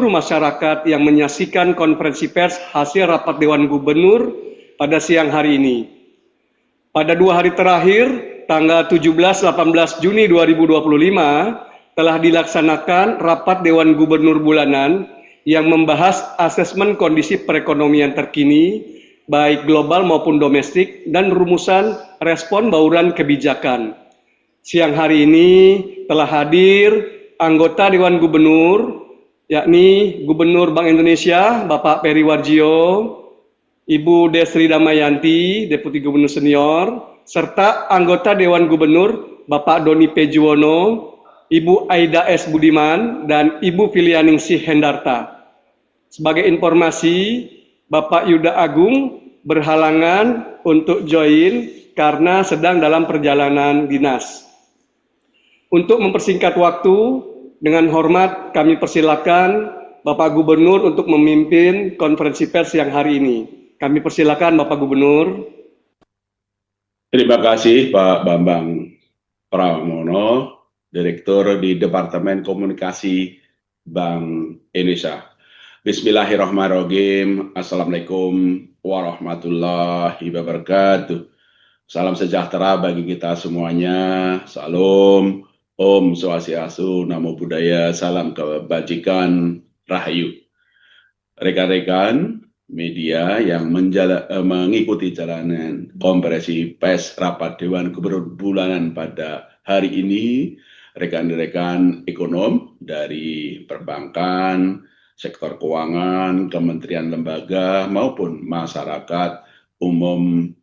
seluruh masyarakat yang menyaksikan konferensi pers hasil rapat Dewan Gubernur pada siang hari ini. Pada 2 hari terakhir, tanggal 17-18 Juni 2025, telah dilaksanakan rapat Dewan Gubernur bulanan yang membahas asesmen kondisi perekonomian terkini, baik global maupun domestik, dan rumusan respon bauran kebijakan. Siang hari ini telah hadir anggota Dewan Gubernur, yakni Gubernur Bank Indonesia, Bapak Peri Warjio, Ibu Desri Damayanti, Deputi Gubernur Senior, serta anggota Dewan Gubernur, Bapak Doni P. Juwono, Ibu Aida S. Budiman, dan Ibu Filianingsih Hendarta. Sebagai informasi, Bapak Yuda Agung berhalangan untuk join karena sedang dalam perjalanan dinas. Untuk mempersingkat waktu, dengan hormat kami persilakan Bapak Gubernur untuk memimpin konferensi pers yang hari ini. Kami persilakan Bapak Gubernur. Terima kasih Pak Bambang Pramono, Direktur di Departemen Komunikasi Bank Indonesia. Bismillahirrahmanirrahim. Assalamualaikum warahmatullahi wabarakatuh. Salam sejahtera bagi kita semuanya. Salam, Om Swastiastu, Namo Buddhaya, salam kebajikan, Rahayu. Rekan-rekan media yang mengikuti jalanan konferensi pers rapat Dewan Gubernur bulanan pada hari ini, rekan-rekan ekonom dari perbankan, sektor keuangan, kementerian lembaga, maupun masyarakat umum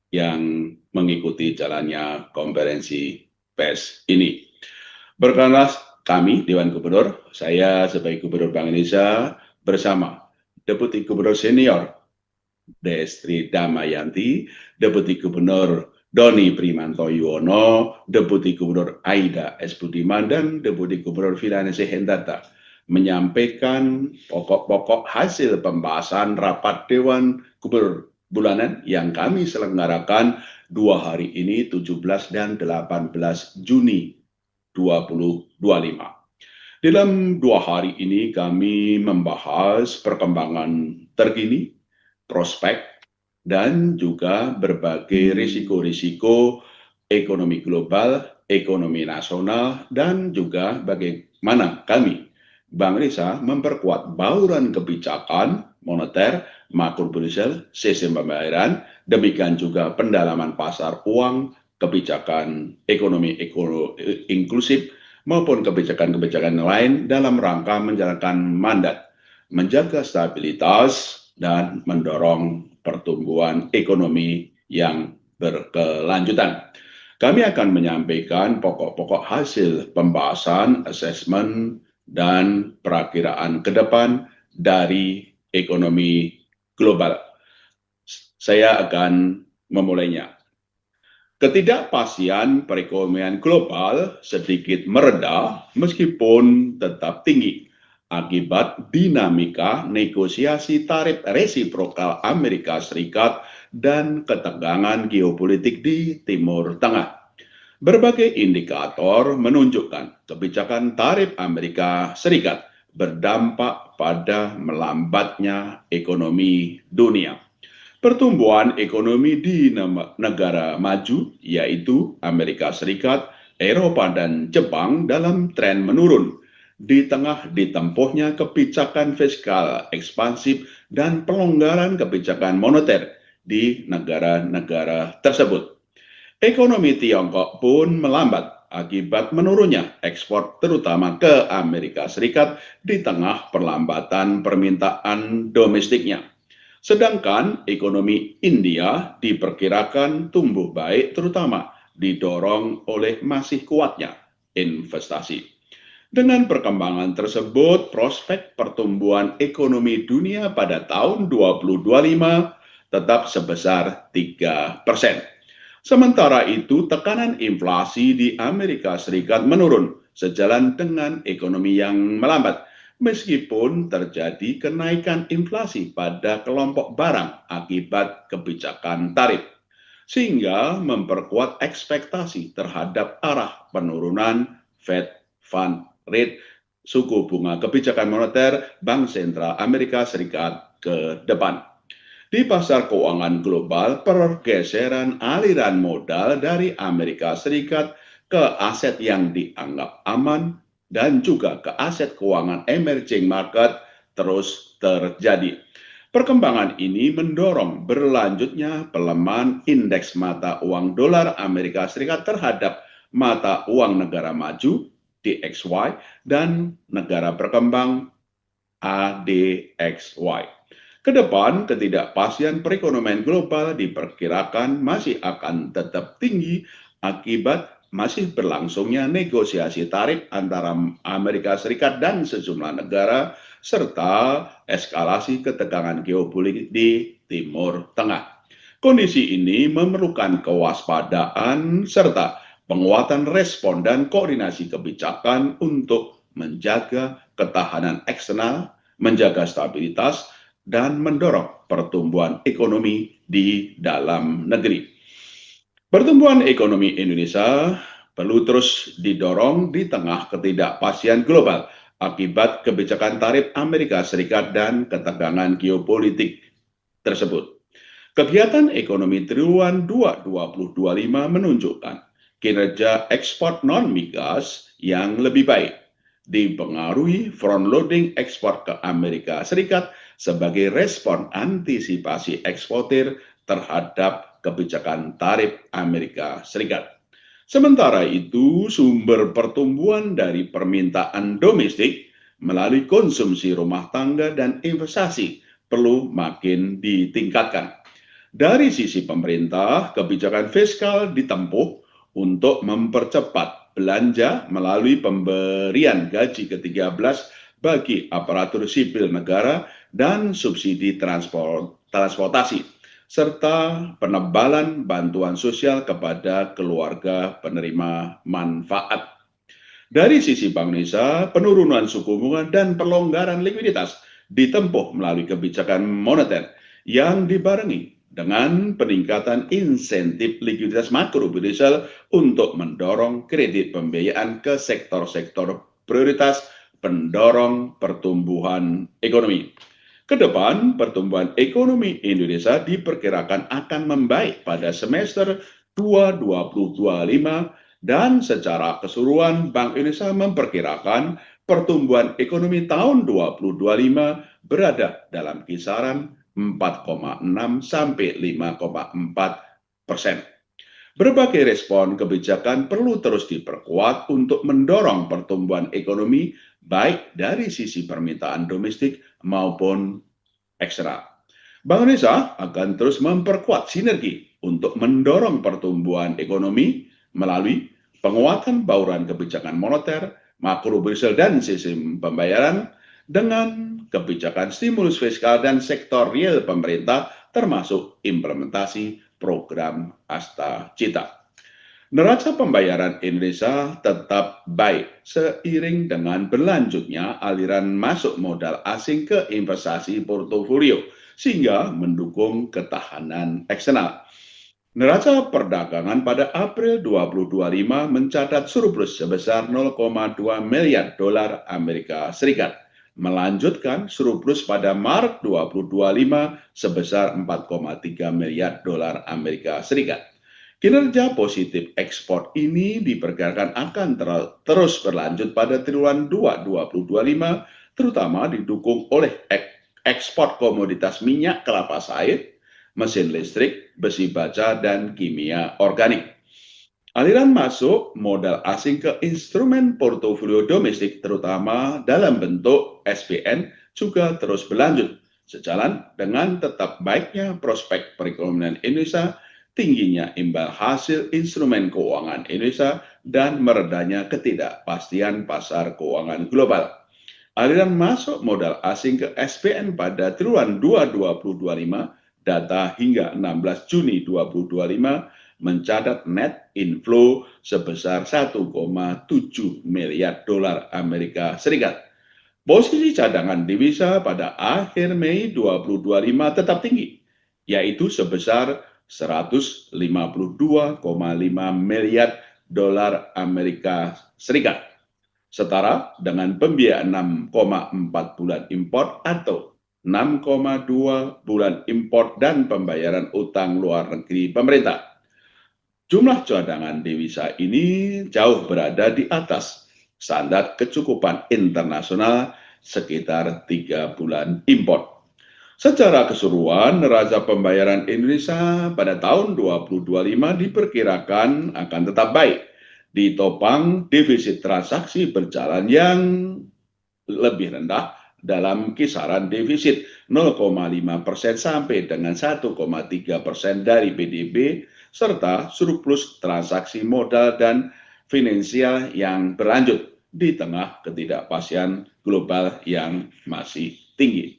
yang mengikuti jalannya konferensi pers ini. Berkenanlah kami, Dewan Gubernur, saya sebagai Gubernur Bank Indonesia bersama Deputi Gubernur Senior Destri Damayanti, Deputi Gubernur Doni Primanto Yuwono, Deputi Gubernur Aida S. Budiman, dan Deputi Gubernur Filianingsih Hendarta menyampaikan pokok-pokok hasil pembahasan rapat Dewan Gubernur bulanan yang kami selenggarakan 2 hari ini, 17 dan 18 Juni 2025. Dalam 2 hari ini kami membahas perkembangan terkini, prospek, dan juga berbagai risiko-risiko ekonomi global, ekonomi nasional, dan juga bagaimana kami Bank Indonesia memperkuat bauran kebijakan moneter, makroprudensial, sistem pembayaran, demikian juga pendalaman pasar uang, kebijakan ekonomi inklusif, maupun kebijakan-kebijakan lain dalam rangka menjalankan mandat, menjaga stabilitas, dan mendorong pertumbuhan ekonomi yang berkelanjutan. Kami akan menyampaikan pokok-pokok hasil pembahasan, asesmen, dan perakiraan ke depan dari ekonomi global. Saya akan memulainya. Ketidakpastian perekonomian global sedikit mereda meskipun tetap tinggi akibat dinamika negosiasi tarif resiprokal Amerika Serikat dan ketegangan geopolitik di Timur Tengah. Berbagai indikator menunjukkan kebijakan tarif Amerika Serikat berdampak pada melambatnya ekonomi dunia. Pertumbuhan ekonomi di negara maju, yaitu Amerika Serikat, Eropa, dan Jepang dalam tren menurun di tengah ditempuhnya kebijakan fiskal ekspansif dan pelonggaran kebijakan moneter di negara-negara tersebut. Ekonomi Tiongkok pun melambat akibat menurunnya ekspor terutama ke Amerika Serikat di tengah perlambatan permintaan domestiknya. Sedangkan ekonomi India diperkirakan tumbuh baik terutama didorong oleh masih kuatnya investasi. Dengan perkembangan tersebut, prospek pertumbuhan ekonomi dunia pada tahun 2025 tetap sebesar 3%. Sementara itu, tekanan inflasi di Amerika Serikat menurun sejalan dengan ekonomi yang melambat, meskipun terjadi kenaikan inflasi pada kelompok barang akibat kebijakan tarif, sehingga memperkuat ekspektasi terhadap arah penurunan Fed Fund Rate suku bunga kebijakan moneter Bank Sentral Amerika Serikat ke depan. Di pasar keuangan global, pergeseran aliran modal dari Amerika Serikat ke aset yang dianggap aman dan juga ke aset keuangan emerging market terus terjadi. Perkembangan ini mendorong berlanjutnya pelemahan indeks mata uang dolar Amerika Serikat terhadap mata uang negara maju DXY dan negara berkembang ADXY. Kedepan, ketidakpastian perekonomian global diperkirakan masih akan tetap tinggi akibat masih berlangsungnya negosiasi tarif antara Amerika Serikat dan sejumlah negara serta eskalasi ketegangan geopolitik di Timur Tengah. Kondisi ini memerlukan kewaspadaan serta penguatan respon dan koordinasi kebijakan untuk menjaga ketahanan eksternal, menjaga stabilitas, dan mendorong pertumbuhan ekonomi di dalam negeri. Pertumbuhan ekonomi Indonesia perlu terus didorong di tengah ketidakpastian global akibat kebijakan tarif Amerika Serikat dan ketegangan geopolitik tersebut. Kegiatan ekonomi triwulan 2 2025 menunjukkan kinerja ekspor non-migas yang lebih baik, dipengaruhi front loading ekspor ke Amerika Serikat sebagai respon antisipasi eksportir terhadap kebijakan tarif Amerika Serikat. Sementara itu, sumber pertumbuhan dari permintaan domestik melalui konsumsi rumah tangga dan investasi perlu makin ditingkatkan. Dari sisi pemerintah, kebijakan fiskal ditempuh untuk mempercepat belanja melalui pemberian gaji ke-13 bagi aparatur sipil negara dan subsidi transportasi, serta penebalan bantuan sosial kepada keluarga penerima manfaat. Dari sisi Bank Indonesia, penurunan suku bunga dan pelonggaran likuiditas ditempuh melalui kebijakan moneter yang dibarengi dengan peningkatan insentif likuiditas makrobudensial untuk mendorong kredit pembiayaan ke sektor-sektor prioritas pendorong pertumbuhan ekonomi. Kedepan, pertumbuhan ekonomi Indonesia diperkirakan akan membaik pada semester 2025 dan secara keseluruhan Bank Indonesia memperkirakan pertumbuhan ekonomi tahun 2025 berada dalam kisaran 4,6 sampai 5,4%. Berbagai respon kebijakan perlu terus diperkuat untuk mendorong pertumbuhan ekonomi baik dari sisi permintaan domestik maupun eksternal. Bank Indonesia akan terus memperkuat sinergi untuk mendorong pertumbuhan ekonomi melalui penguatan bauran kebijakan moneter, makrobudensial dan sistem pembayaran dengan kebijakan stimulus fiskal dan sektor real pemerintah termasuk implementasi program Asta Cita. Neraca pembayaran Indonesia tetap baik seiring dengan berlanjutnya aliran masuk modal asing ke investasi portofolio sehingga mendukung ketahanan eksternal. Neraca perdagangan pada April 2025 mencatat surplus sebesar 0,2 miliar dolar Amerika Serikat, melanjutkan surplus pada Maret 2025 sebesar 4,3 miliar dolar Amerika Serikat. Kinerja positif ekspor ini diperkirakan akan terus berlanjut pada triwulan 2 2025, terutama didukung oleh ekspor komoditas minyak kelapa sawit, mesin listrik, besi baja, dan kimia organik. Aliran masuk modal asing ke instrumen portofolio domestik terutama dalam bentuk SPN juga terus berlanjut, sejalan dengan tetap baiknya prospek perekonomian Indonesia, tingginya imbal hasil instrumen keuangan Indonesia, dan meredanya ketidakpastian pasar keuangan global. Aliran masuk modal asing ke SPN pada triwulan 2 2025 data hingga 16 Juni 2025 mencatat net inflow sebesar 1,7 miliar dolar Amerika Serikat. Posisi cadangan devisa pada akhir Mei 2025 tetap tinggi, yaitu sebesar 152,5 miliar dolar Amerika Serikat. setara dengan pembiayaan 6,4 bulan import atau 6,2 bulan import dan pembayaran utang luar negeri pemerintah. Jumlah cadangan devisa ini jauh berada di atas standar kecukupan internasional sekitar 3 bulan import. Secara keseluruhan, neraca pembayaran Indonesia pada tahun 2025 diperkirakan akan tetap baik, ditopang defisit transaksi berjalan yang lebih rendah dalam kisaran defisit 0,5% sampai dengan 1,3% dari PDB, serta surplus transaksi modal dan finansial yang berlanjut di tengah ketidakpastian global yang masih tinggi.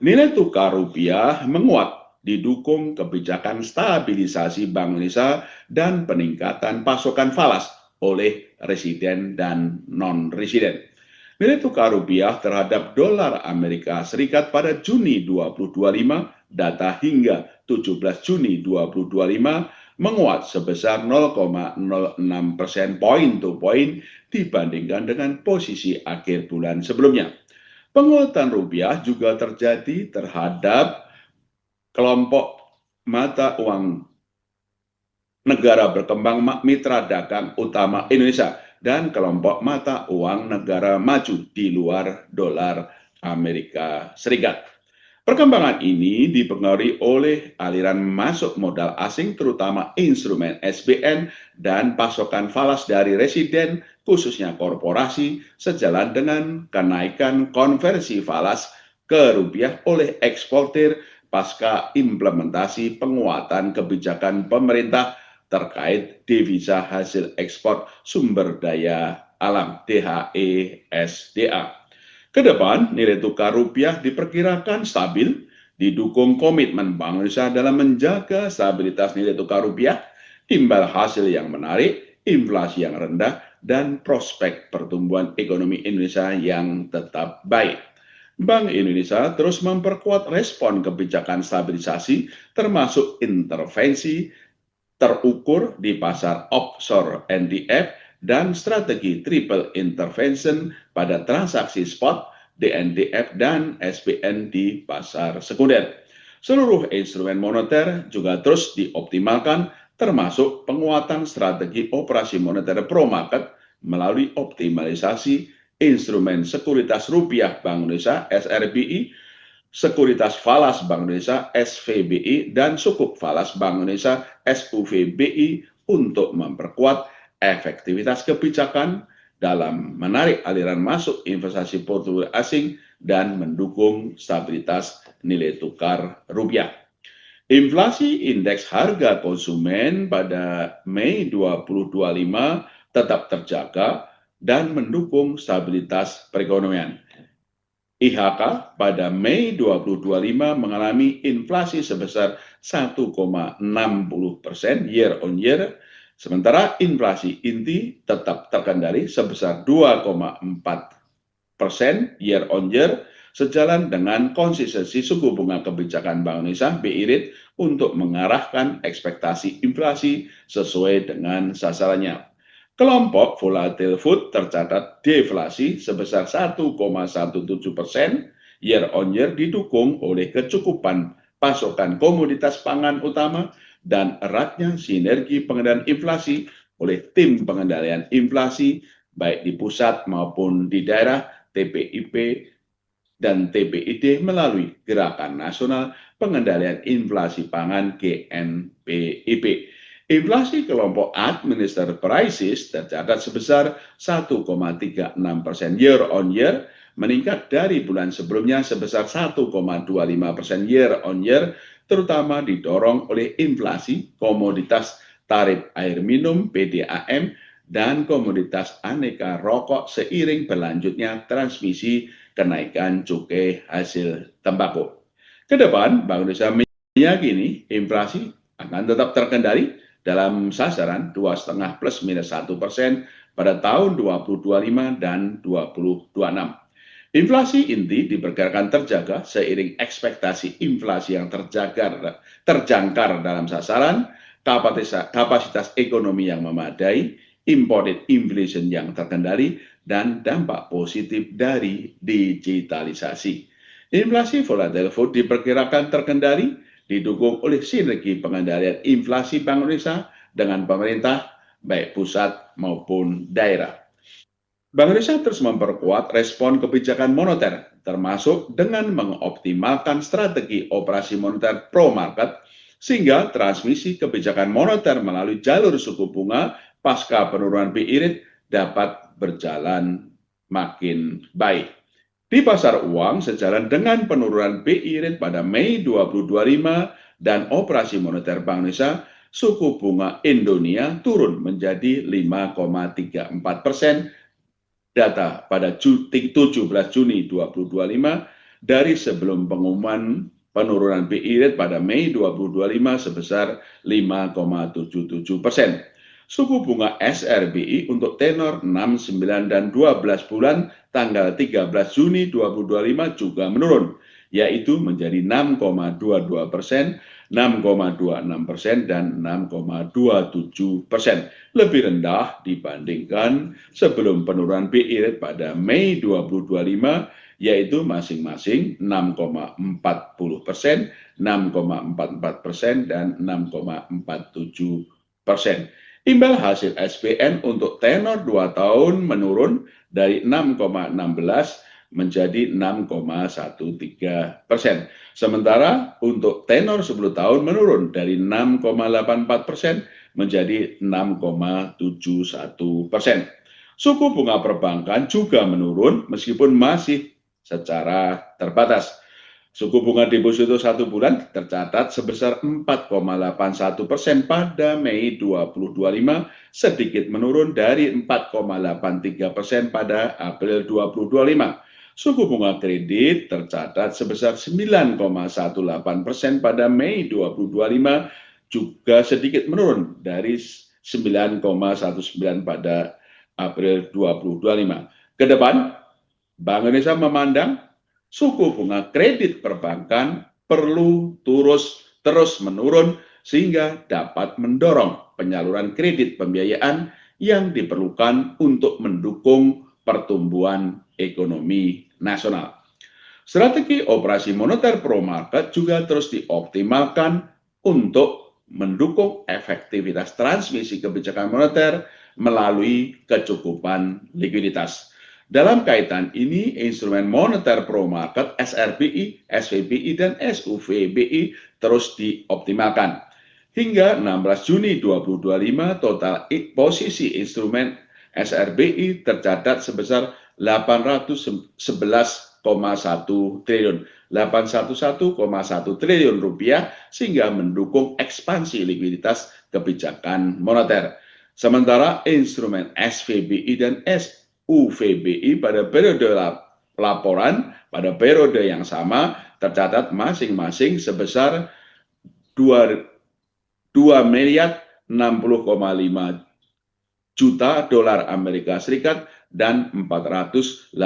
Nilai tukar rupiah menguat didukung kebijakan stabilisasi Bank Indonesia dan peningkatan pasokan falas oleh residen dan non-residen. Nilai tukar rupiah terhadap dolar Amerika Serikat pada Juni 2025, data hingga 17 Juni 2025, menguat sebesar 0,06% point to point dibandingkan dengan posisi akhir bulan sebelumnya. Penguatan rupiah juga terjadi terhadap kelompok mata uang negara berkembang mitra dagang utama Indonesia dan kelompok mata uang negara maju di luar dolar Amerika Serikat. Perkembangan ini dipengaruhi oleh aliran masuk modal asing terutama instrumen SBN dan pasokan falas dari residen khususnya korporasi sejalan dengan kenaikan konversi falas ke rupiah oleh eksportir pasca implementasi penguatan kebijakan pemerintah terkait devisa hasil ekspor sumber daya alam DHE-SDA. Kedepan, nilai tukar rupiah diperkirakan stabil, didukung komitmen Bank Indonesia dalam menjaga stabilitas nilai tukar rupiah, imbal hasil yang menarik, inflasi yang rendah, dan prospek pertumbuhan ekonomi Indonesia yang tetap baik. Bank Indonesia terus memperkuat respon kebijakan stabilisasi, termasuk intervensi terukur di pasar offshore NDF dan strategi triple intervention pada transaksi spot, DNDF, dan SBN di pasar sekunder. Seluruh instrumen moneter juga terus dioptimalkan, termasuk penguatan strategi operasi moneter pro market melalui optimalisasi instrumen sekuritas rupiah Bank Indonesia SRBI, sekuritas falas Bank Indonesia SVBI, dan sukuk falas Bank Indonesia SUVBI untuk memperkuat efektivitas kebijakan dalam menarik aliran masuk investasi portofolio asing dan mendukung stabilitas nilai tukar rupiah. Inflasi indeks harga konsumen pada Mei 2025 tetap terjaga dan mendukung stabilitas perekonomian. IHK pada Mei 2025 mengalami inflasi sebesar 1,60% year on year, sementara inflasi inti tetap terkendali sebesar 2,4% year on year, sejalan dengan konsistensi suku bunga kebijakan Bank Indonesia BI Rate untuk mengarahkan ekspektasi inflasi sesuai dengan sasarannya. Kelompok volatile food tercatat deflasi sebesar 1,17% year on year, didukung oleh kecukupan pasokan komoditas pangan utama dan eratnya sinergi pengendalian inflasi oleh tim pengendalian inflasi baik di pusat maupun di daerah, TPIP dan TPID melalui Gerakan Nasional Pengendalian Inflasi Pangan GNPIP. Inflasi kelompok Administered Prices tercatat sebesar 1,36% year on year, meningkat dari bulan sebelumnya sebesar 1,25% year on year, terutama didorong oleh inflasi komoditas tarif air minum PDAM dan komoditas aneka rokok seiring berlanjutnya transmisi kenaikan cukai hasil tembakau. Kedepan, Bank Indonesia meyakini inflasi akan tetap terkendali dalam sasaran 2,5 plus minus 1% pada tahun 2025 dan 2026. Inflasi inti diperkirakan terjaga seiring ekspektasi inflasi yang terjangkar dalam sasaran, kapasitas ekonomi yang memadai, imported inflation yang terkendali, dan dampak positif dari digitalisasi. Inflasi volatile food diperkirakan terkendali, didukung oleh sinergi pengendalian inflasi Bank Indonesia dengan pemerintah, baik pusat maupun daerah. Bank Indonesia terus memperkuat respon kebijakan moneter, termasuk dengan mengoptimalkan strategi operasi moneter pro market, sehingga transmisi kebijakan moneter melalui jalur suku bunga pasca penurunan BI rate dapat berjalan makin baik. Di pasar uang, sejalan dengan penurunan BI rate pada Mei 2025 dan operasi moneter Bank Indonesia, suku bunga Indonesia turun menjadi 5,34% data pada 17 Juni 2025 dari sebelum pengumuman penurunan BI rate pada Mei 2025 sebesar 5,77%. Suku bunga SRBI untuk tenor 6, 9, dan 12 bulan tanggal 13 Juni 2025 juga menurun, yaitu menjadi 6,22%, 6,26%, dan 6,27%. Lebih rendah dibandingkan sebelum penurunan BI rate pada Mei 2025, yaitu masing-masing 6,40%, 6,44%, dan 6,47%. Imbal hasil SPN untuk tenor 2 tahun menurun dari 6,16 menjadi 6,13%. Sementara untuk tenor 10 tahun menurun dari 6,84% menjadi 6,71%. Suku bunga perbankan juga menurun meskipun masih secara terbatas. Suku bunga deposito 1 bulan tercatat sebesar 4,81% pada Mei 2025, sedikit menurun dari 4,83% pada April 2025. Suku bunga kredit tercatat sebesar 9,18% pada Mei 2025, juga sedikit menurun dari 9,19% pada April 2025. Ke depan, Bank Indonesia memandang suku bunga kredit perbankan perlu terus menurun sehingga dapat mendorong penyaluran kredit pembiayaan yang diperlukan untuk mendukung pertumbuhan ekonomi nasional. Strategi operasi moneter pro market juga terus dioptimalkan untuk mendukung efektivitas transmisi kebijakan moneter melalui kecukupan likuiditas. Dalam kaitan ini, instrumen moneter pro market SRBI, SVBI, dan SUVBI terus dioptimalkan. Hingga 16 Juni 2025, total posisi instrumen SRBI tercatat sebesar 811,1 triliun, 811,1 triliun rupiah, sehingga mendukung ekspansi likuiditas kebijakan moneter. Sementara instrumen SVBI dan SUVBI pada periode laporan pada periode yang sama tercatat masing-masing sebesar 2 miliar 60,5 juta dolar Amerika Serikat dan 480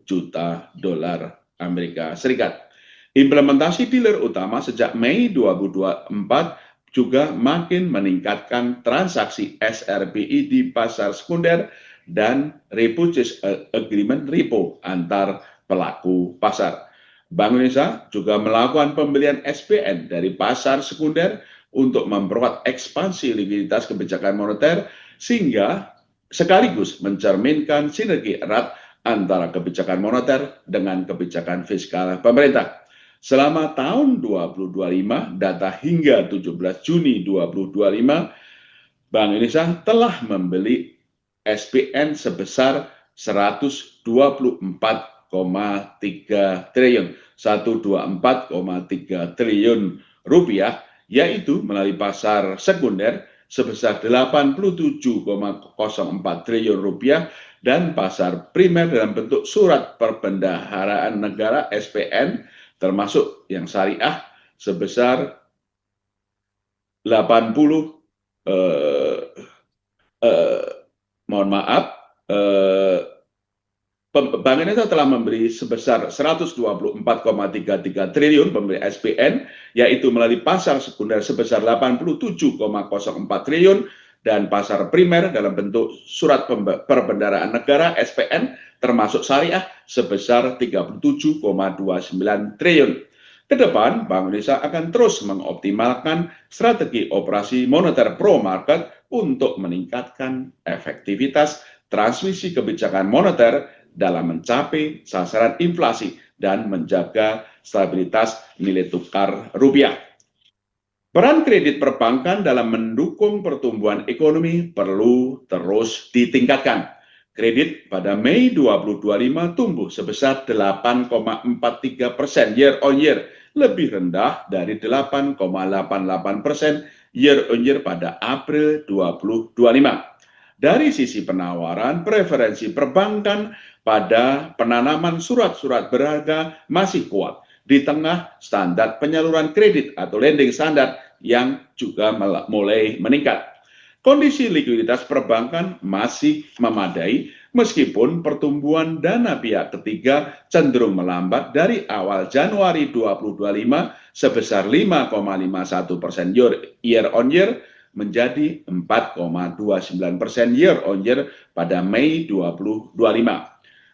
juta dolar Amerika Serikat. Implementasi dealer utama sejak Mei 2024 juga makin meningkatkan transaksi SRBI di pasar sekunder dan repurchase agreement repo antar pelaku pasar. Bank Indonesia juga melakukan pembelian SPN dari pasar sekunder untuk memperkuat ekspansi likuiditas kebijakan moneter sehingga sekaligus mencerminkan sinergi erat antara kebijakan moneter dengan kebijakan fiskal pemerintah. Selama tahun 2025, data hingga 17 Juni 2025, Bank Indonesia telah membeli SPN sebesar 124,3 triliun, 124,3 triliun rupiah, yaitu melalui pasar sekunder sebesar 87,04 triliun rupiah dan pasar primer dalam bentuk surat perbendaharaan negara SPN termasuk yang syariah sebesar 80 mohon maaf, Bank Indonesia telah memberi sebesar 124,33 triliun pembeli SPN, yaitu melalui pasar sekunder sebesar 87,04 triliun dan pasar primer dalam bentuk surat perbendaharaan negara (SPN) termasuk syariah sebesar 37,29 triliun. Ke depan, Bank Indonesia akan terus mengoptimalkan strategi operasi moneter pro market untuk meningkatkan efektivitas transmisi kebijakan moneter dalam mencapai sasaran inflasi dan menjaga stabilitas nilai tukar rupiah. Peran kredit perbankan dalam mendukung pertumbuhan ekonomi perlu terus ditingkatkan. Kredit pada Mei 2025 tumbuh sebesar 8,43% year on year, lebih rendah dari 8,88% year on year pada April 2025. Dari sisi penawaran, preferensi perbankan pada penanaman surat-surat berharga masih kuat di tengah standar penyaluran kredit atau lending standar yang juga mulai meningkat. Kondisi likuiditas perbankan masih memadai meskipun pertumbuhan dana pihak ketiga cenderung melambat dari awal Januari 2025 sebesar 5,51% year on year menjadi 4,29% year on year pada Mei 2025.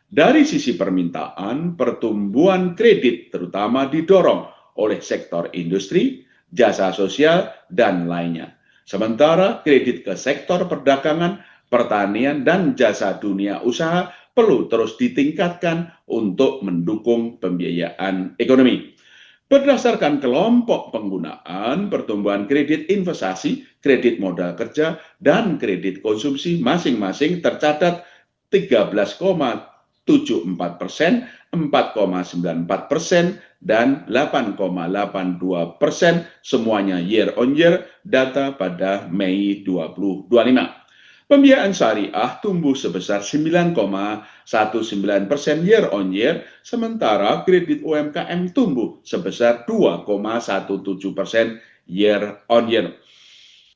Dari sisi permintaan, pertumbuhan kredit terutama didorong oleh sektor industri, jasa sosial, dan lainnya. Sementara kredit ke sektor perdagangan, pertanian, dan jasa dunia usaha perlu terus ditingkatkan untuk mendukung pembiayaan ekonomi. Berdasarkan kelompok penggunaan, pertumbuhan kredit investasi, kredit modal kerja, dan kredit konsumsi masing-masing tercatat 13,74%, 4,94%, dan 8,82% semuanya year on year data pada Mei 2025. Pembiayaan syariah tumbuh sebesar 9,19% year on year, sementara kredit UMKM tumbuh sebesar 2,17% year on year.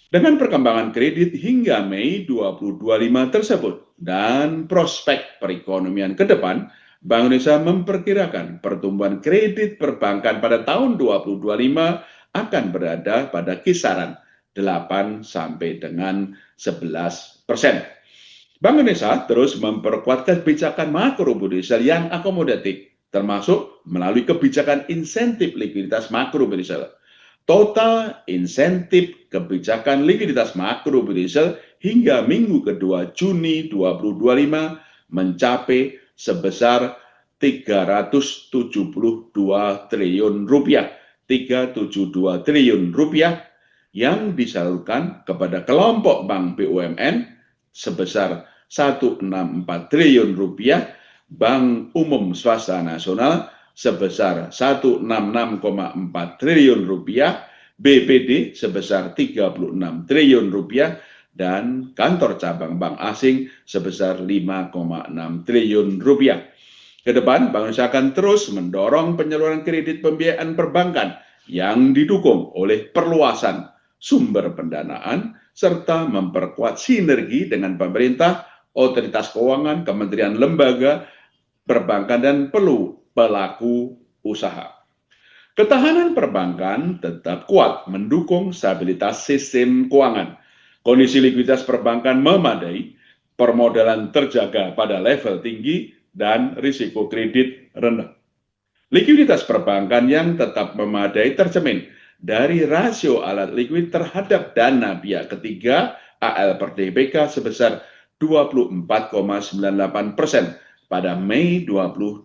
Dengan perkembangan kredit hingga Mei 2025 tersebut dan prospek perekonomian ke depan, Bank Indonesia memperkirakan pertumbuhan kredit perbankan pada tahun 2025 akan berada pada kisaran 8 sampai dengan 11%. Bank Indonesia terus memperkuat kebijakan makrobudensial yang akomodatif, termasuk melalui kebijakan insentif likuiditas makrobudensial. Total insentif kebijakan likuiditas makrobudensial hingga minggu kedua Juni 2025 mencapai sebesar 372 triliun rupiah, 372 triliun rupiah yang disalurkan kepada kelompok bank BUMN sebesar 164 triliun rupiah, Bank Umum Swasta Nasional sebesar 166,4 triliun rupiah, BPD sebesar 36 triliun rupiah, dan kantor cabang bank asing sebesar 5,6 triliun rupiah. Kedepan, Bank Indonesia akan terus mendorong penyaluran kredit pembiayaan perbankan yang didukung oleh perluasan sumber pendanaan serta memperkuat sinergi dengan pemerintah, otoritas keuangan, kementerian lembaga, perbankan, dan pelaku usaha. Ketahanan perbankan tetap kuat mendukung stabilitas sistem keuangan. Kondisi likuiditas perbankan memadai, permodalan terjaga pada level tinggi, dan risiko kredit rendah. Likuiditas perbankan yang tetap memadai tercermin dari rasio alat likuid terhadap dana pihak ketiga AL per DPK sebesar 24,98% pada Mei 2025.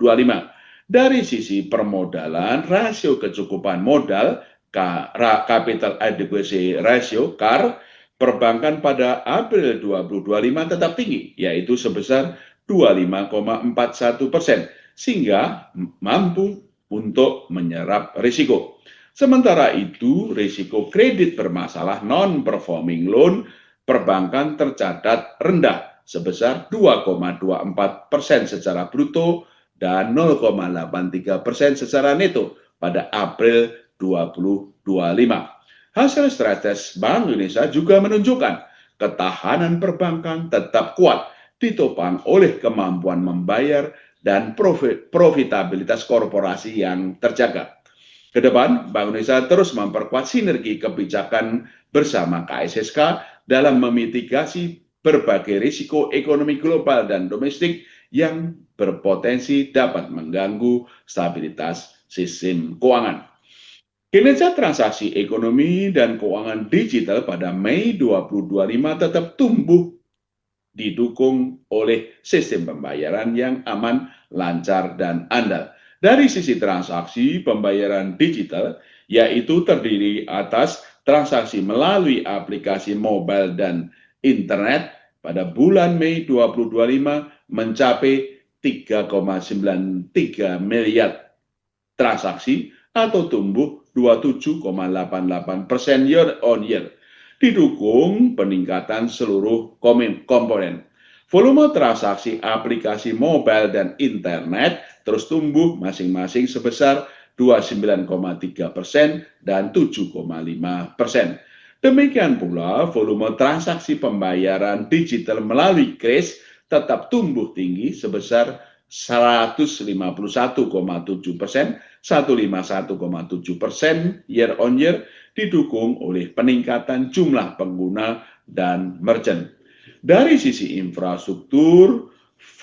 Dari sisi permodalan, rasio kecukupan modal Capital Adequacy Ratio (CAR) perbankan pada April 2025 tetap tinggi, yaitu sebesar 25,41%, sehingga mampu untuk menyerap risiko. Sementara itu, risiko kredit bermasalah non-performing loan perbankan tercatat rendah sebesar 2,24% secara bruto dan 0,83% secara neto pada April 2025. Hasil stres tes Bank Indonesia juga menunjukkan ketahanan perbankan tetap kuat ditopang oleh kemampuan membayar dan profitabilitas korporasi yang terjaga. Kedepan, Bank Indonesia terus memperkuat sinergi kebijakan bersama KSSK dalam memitigasi berbagai risiko ekonomi global dan domestik yang berpotensi dapat mengganggu stabilitas sistem keuangan. Kinerja transaksi ekonomi dan keuangan digital pada Mei 2025 tetap tumbuh didukung oleh sistem pembayaran yang aman, lancar, dan andal. Dari sisi transaksi pembayaran digital, yaitu terdiri atas transaksi melalui aplikasi mobile dan internet pada bulan Mei 2025 mencapai 3,93 miliar transaksi atau tumbuh 27,88% year on year, didukung peningkatan seluruh komponen. Volume transaksi aplikasi mobile dan internet terus tumbuh masing-masing sebesar 29,3% dan 7,5%. Demikian pula volume transaksi pembayaran digital melalui KRIS tetap tumbuh tinggi sebesar 151,7%, 151,7% year on year, didukung oleh peningkatan jumlah pengguna dan merchant. Dari sisi infrastruktur,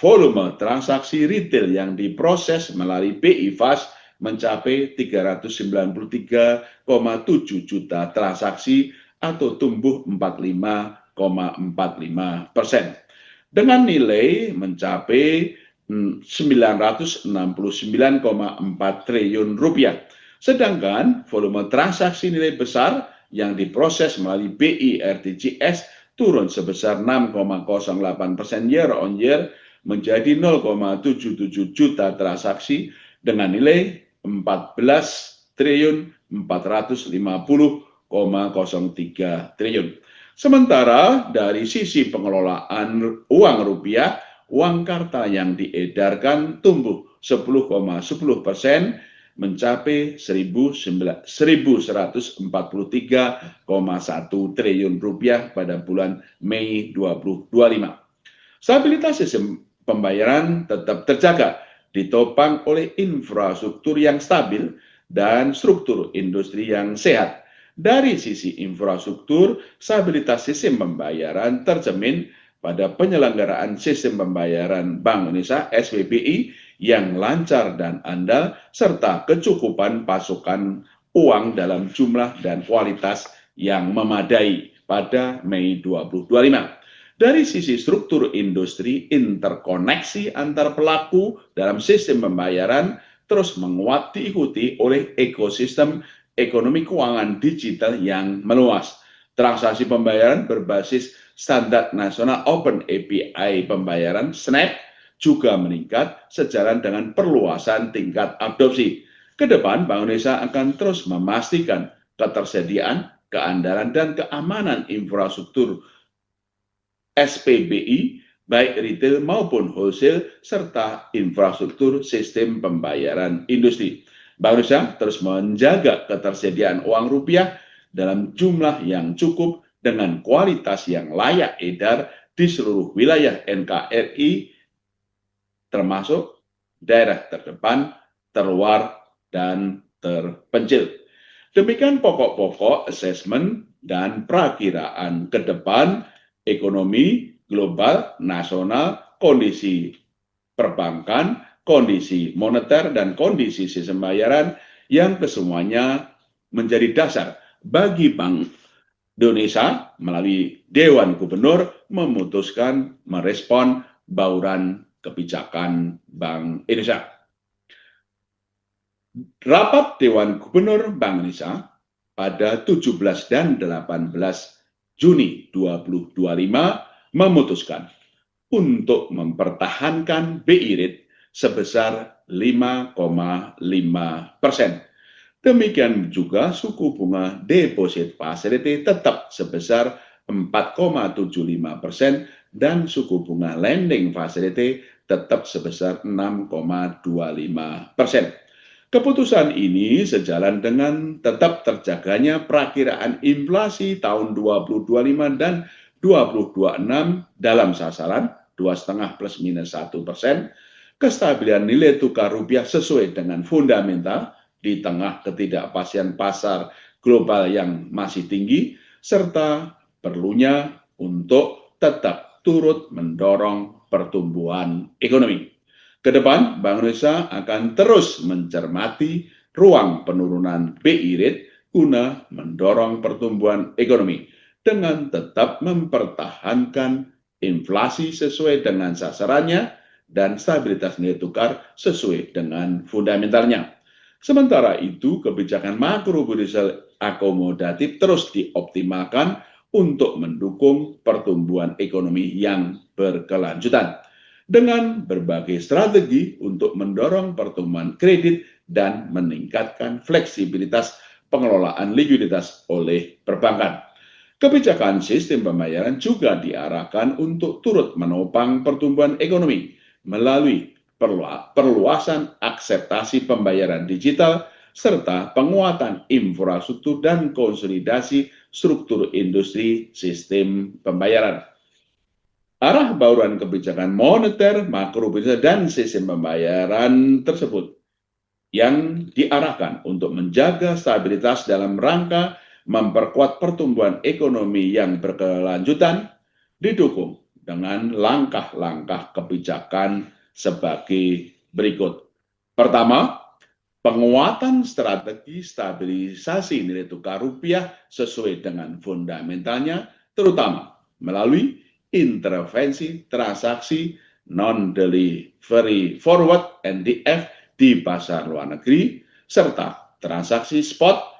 volume transaksi retail yang diproses melalui BI Fast mencapai 393,7 juta transaksi atau tumbuh 45,45%. Dengan nilai mencapai 969,4 triliun rupiah. Sedangkan volume transaksi nilai besar yang diproses melalui BI RTGS turun sebesar 6,08% year on year menjadi 0,77 juta transaksi dengan nilai 14 triliun 450,03 triliun. Sementara dari sisi pengelolaan uang rupiah, uang kartal yang diedarkan tumbuh 10,10% mencapai 1.143,1 triliun rupiah pada bulan Mei 2025. Stabilitas sistem pembayaran tetap terjaga, ditopang oleh infrastruktur yang stabil dan struktur industri yang sehat. Dari sisi infrastruktur, stabilitas sistem pembayaran tercermin pada penyelenggaraan sistem pembayaran Bank Indonesia (SPBI) yang lancar dan andal, serta kecukupan pasokan uang dalam jumlah dan kualitas yang memadai pada Mei 2025. Dari sisi struktur industri, interkoneksi antar pelaku dalam sistem pembayaran terus menguat diikuti oleh ekosistem ekonomi keuangan digital yang meluas. Transaksi pembayaran berbasis standar nasional Open API pembayaran (SNAP) juga meningkat sejalan dengan perluasan tingkat adopsi. Kedepan, Bank Indonesia akan terus memastikan ketersediaan, keandalan, dan keamanan infrastruktur SPBI, baik retail maupun wholesale, serta infrastruktur sistem pembayaran industri. Bank Indonesia terus menjaga ketersediaan uang rupiah dalam jumlah yang cukup dengan kualitas yang layak edar di seluruh wilayah NKRI, termasuk daerah terdepan, terluar, dan terpencil. Demikian pokok-pokok asesmen dan perakiraan ke depan ekonomi global, nasional, kondisi perbankan, kondisi moneter, dan kondisi sistem pembayaran yang kesemuanya menjadi dasar bagi Bank Indonesia melalui Dewan Gubernur memutuskan merespon bauran kebijakan Bank Indonesia. Rapat Dewan Gubernur Bank Indonesia pada 17 dan 18 Juni 2025 memutuskan untuk mempertahankan BI Rate sebesar 5,5%. Demikian juga suku bunga deposit facility tetap sebesar 4,75% dan suku bunga lending facility tetap sebesar 6,25%. Keputusan ini sejalan dengan tetap terjaganya perakiraan inflasi tahun 2025 dan 2026 dalam sasaran 2,5 plus minus 1%, kestabilan nilai tukar rupiah sesuai dengan fundamental di tengah ketidakpastian pasar global yang masih tinggi, serta perlunya untuk tetap turut mendorong pertumbuhan ekonomi. Kedepan, Bank Indonesia akan terus mencermati ruang penurunan BI rate guna mendorong pertumbuhan ekonomi dengan tetap mempertahankan inflasi sesuai dengan sasarannya dan stabilitas nilai tukar sesuai dengan fundamentalnya. Sementara itu, kebijakan makrobudensial akomodatif terus dioptimalkan untuk mendukung pertumbuhan ekonomi yang berkelanjutan dengan berbagai strategi untuk mendorong pertumbuhan kredit dan meningkatkan fleksibilitas pengelolaan likuiditas oleh perbankan. Kebijakan sistem pembayaran juga diarahkan untuk turut menopang pertumbuhan ekonomi melalui perluasan akseptasi pembayaran digital serta penguatan infrastruktur dan konsolidasi struktur industri sistem pembayaran. Arah bauran kebijakan moneter, makrobudensial, dan sistem pembayaran tersebut yang diarahkan untuk menjaga stabilitas dalam rangka memperkuat pertumbuhan ekonomi yang berkelanjutan didukung dengan langkah-langkah kebijakan sebagai berikut. Pertama, penguatan strategi stabilisasi nilai tukar rupiah sesuai dengan fundamentalnya, terutama melalui intervensi transaksi non-delivery forward (NDF) di pasar luar negeri, serta transaksi spot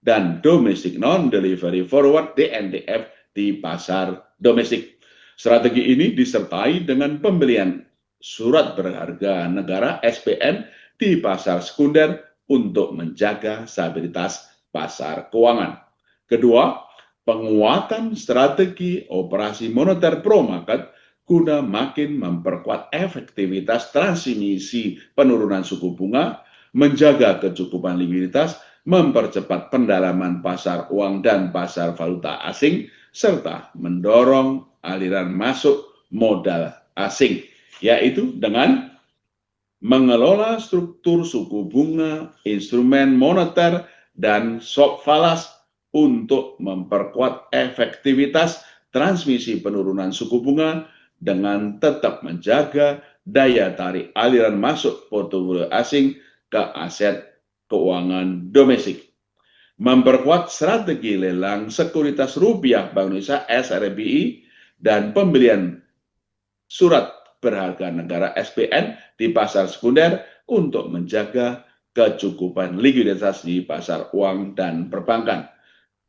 dan domestic non-delivery forward (DNDF) di pasar domestik. Strategi ini disertai dengan pembelian surat berharga negara (SPN) di pasar sekunder untuk menjaga stabilitas pasar keuangan. Kedua, penguatan strategi operasi moneter pro market guna makin memperkuat efektivitas transmisi penurunan suku bunga, menjaga kecukupan likuiditas, mempercepat pendalaman pasar uang dan pasar valuta asing, serta mendorong aliran masuk modal asing, yaitu dengan mengelola struktur suku bunga, instrumen moneter, dan shock falas untuk memperkuat efektivitas transmisi penurunan suku bunga dengan tetap menjaga daya tarik aliran masuk portofolio asing ke aset keuangan domestik. Memperkuat strategi lelang sekuritas rupiah Bank Indonesia (SRBI) dan pembelian surat berharga negara (SPN) di pasar sekunder untuk menjaga kecukupan likuiditas di pasar uang dan perbankan,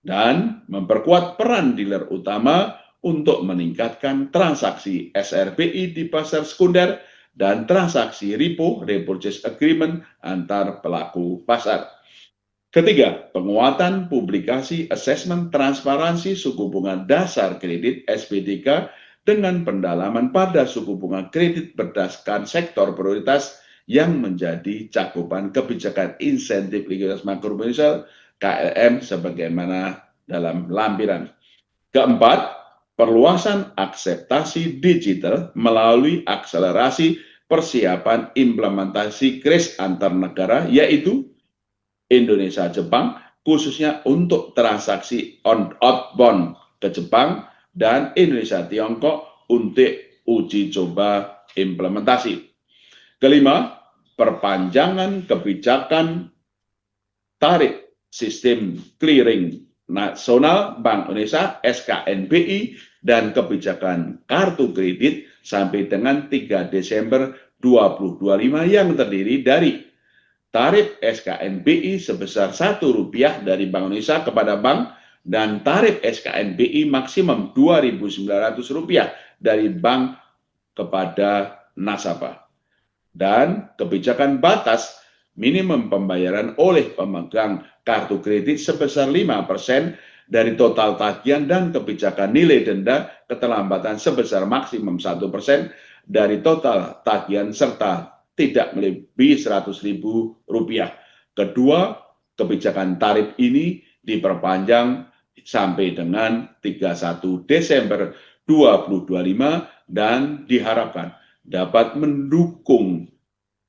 dan memperkuat peran dealer utama untuk meningkatkan transaksi SRBI di pasar sekunder dan transaksi repo (repurchase agreement) antar pelaku pasar. Ketiga, penguatan publikasi asesmen transparansi suku bunga dasar kredit (SPDK) dengan pendalaman pada suku bunga kredit berdasarkan sektor prioritas yang menjadi cakupan kebijakan insentif likuiditas makrobudensial (KLM) sebagaimana dalam lampiran. Keempat, perluasan akseptasi digital melalui akselerasi persiapan implementasi kris antar negara, yaitu Indonesia-Jepang, khususnya untuk transaksi outbound ke Jepang, dan Indonesia-Tiongkok untuk uji coba implementasi. Kelima, perpanjangan kebijakan tarif sistem clearing nasional Bank Indonesia (SKNBI) dan kebijakan kartu kredit sampai dengan 3 Desember 2025 yang terdiri dari tarif SKNBI sebesar Rp1 dari Bank Indonesia kepada bank dan tarif SKNBI maksimum Rp2.900 dari bank kepada nasabah. Dan kebijakan batas minimum pembayaran oleh pemegang kartu kredit sebesar 5% dari total tagihan dan kebijakan nilai denda keterlambatan sebesar maksimum 1% dari total tagihan serta tidak melebihi Rp100.000. Kedua, kebijakan tarif ini diperpanjang sampai dengan 31 Desember 2025 dan diharapkan dapat mendukung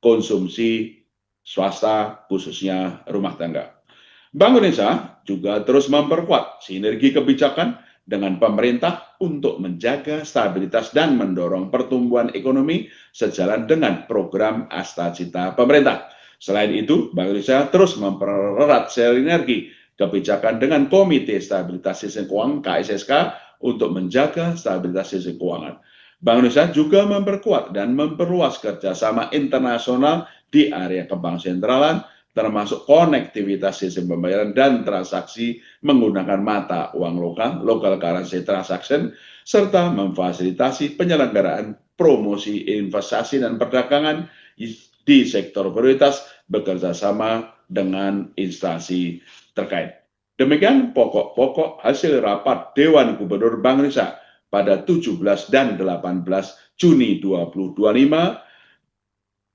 konsumsi swasta khususnya rumah tangga. Bank Indonesia juga terus memperkuat sinergi kebijakan dengan pemerintah untuk menjaga stabilitas dan mendorong pertumbuhan ekonomi sejalan dengan program Astacita pemerintah. Selain itu, Bank Indonesia terus mempererat sinergi kebijakan dengan Komite Stabilitas Sistem Keuangan (KSSK) untuk menjaga stabilitas sistem keuangan. Bank Indonesia juga memperkuat dan memperluas kerjasama internasional di area kebank sentralan, termasuk konektivitas sistem pembayaran dan transaksi menggunakan mata uang lokal (local currency transaction), serta memfasilitasi penyelenggaraan promosi investasi dan perdagangan di sektor prioritas bekerja sama dengan instansi terkait. Demikian pokok-pokok hasil rapat Dewan Gubernur Bank Indonesia pada 17 dan 18 Juni 2025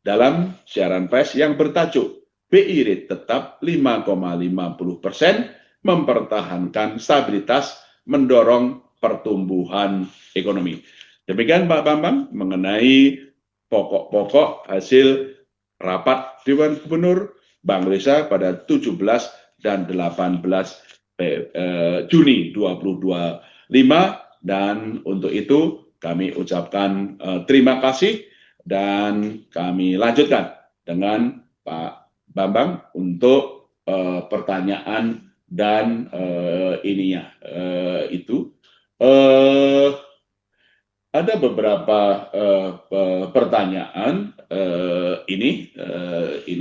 dalam siaran pers yang bertajuk BI Rate tetap 5,50%, mempertahankan stabilitas, mendorong pertumbuhan ekonomi. Demikian Pak Bambang mengenai pokok-pokok hasil rapat Dewan Gubernur Bank Indonesia pada 17 dan 18 Juni 2025, dan untuk itu kami ucapkan terima kasih dan kami lanjutkan dengan Pak Bambang untuk pertanyaan dan itu ada beberapa pertanyaan ini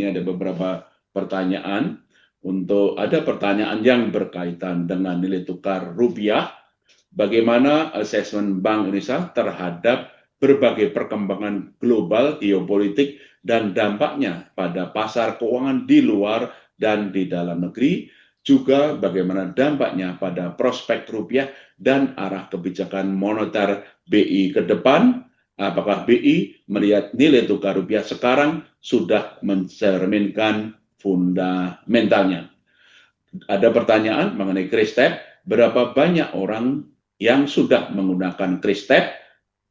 ada beberapa pertanyaan. Ada pertanyaan yang berkaitan dengan nilai tukar rupiah. Bagaimana asesmen Bank Indonesia terhadap berbagai perkembangan global, geopolitik, dan dampaknya pada pasar keuangan di luar dan di dalam negeri, juga bagaimana dampaknya pada prospek rupiah dan arah kebijakan moneter BI ke depan. Apakah BI melihat nilai tukar rupiah sekarang sudah mencerminkan fundamentalnya? Ada pertanyaan mengenai Kristep, berapa banyak orang yang sudah menggunakan Kristep,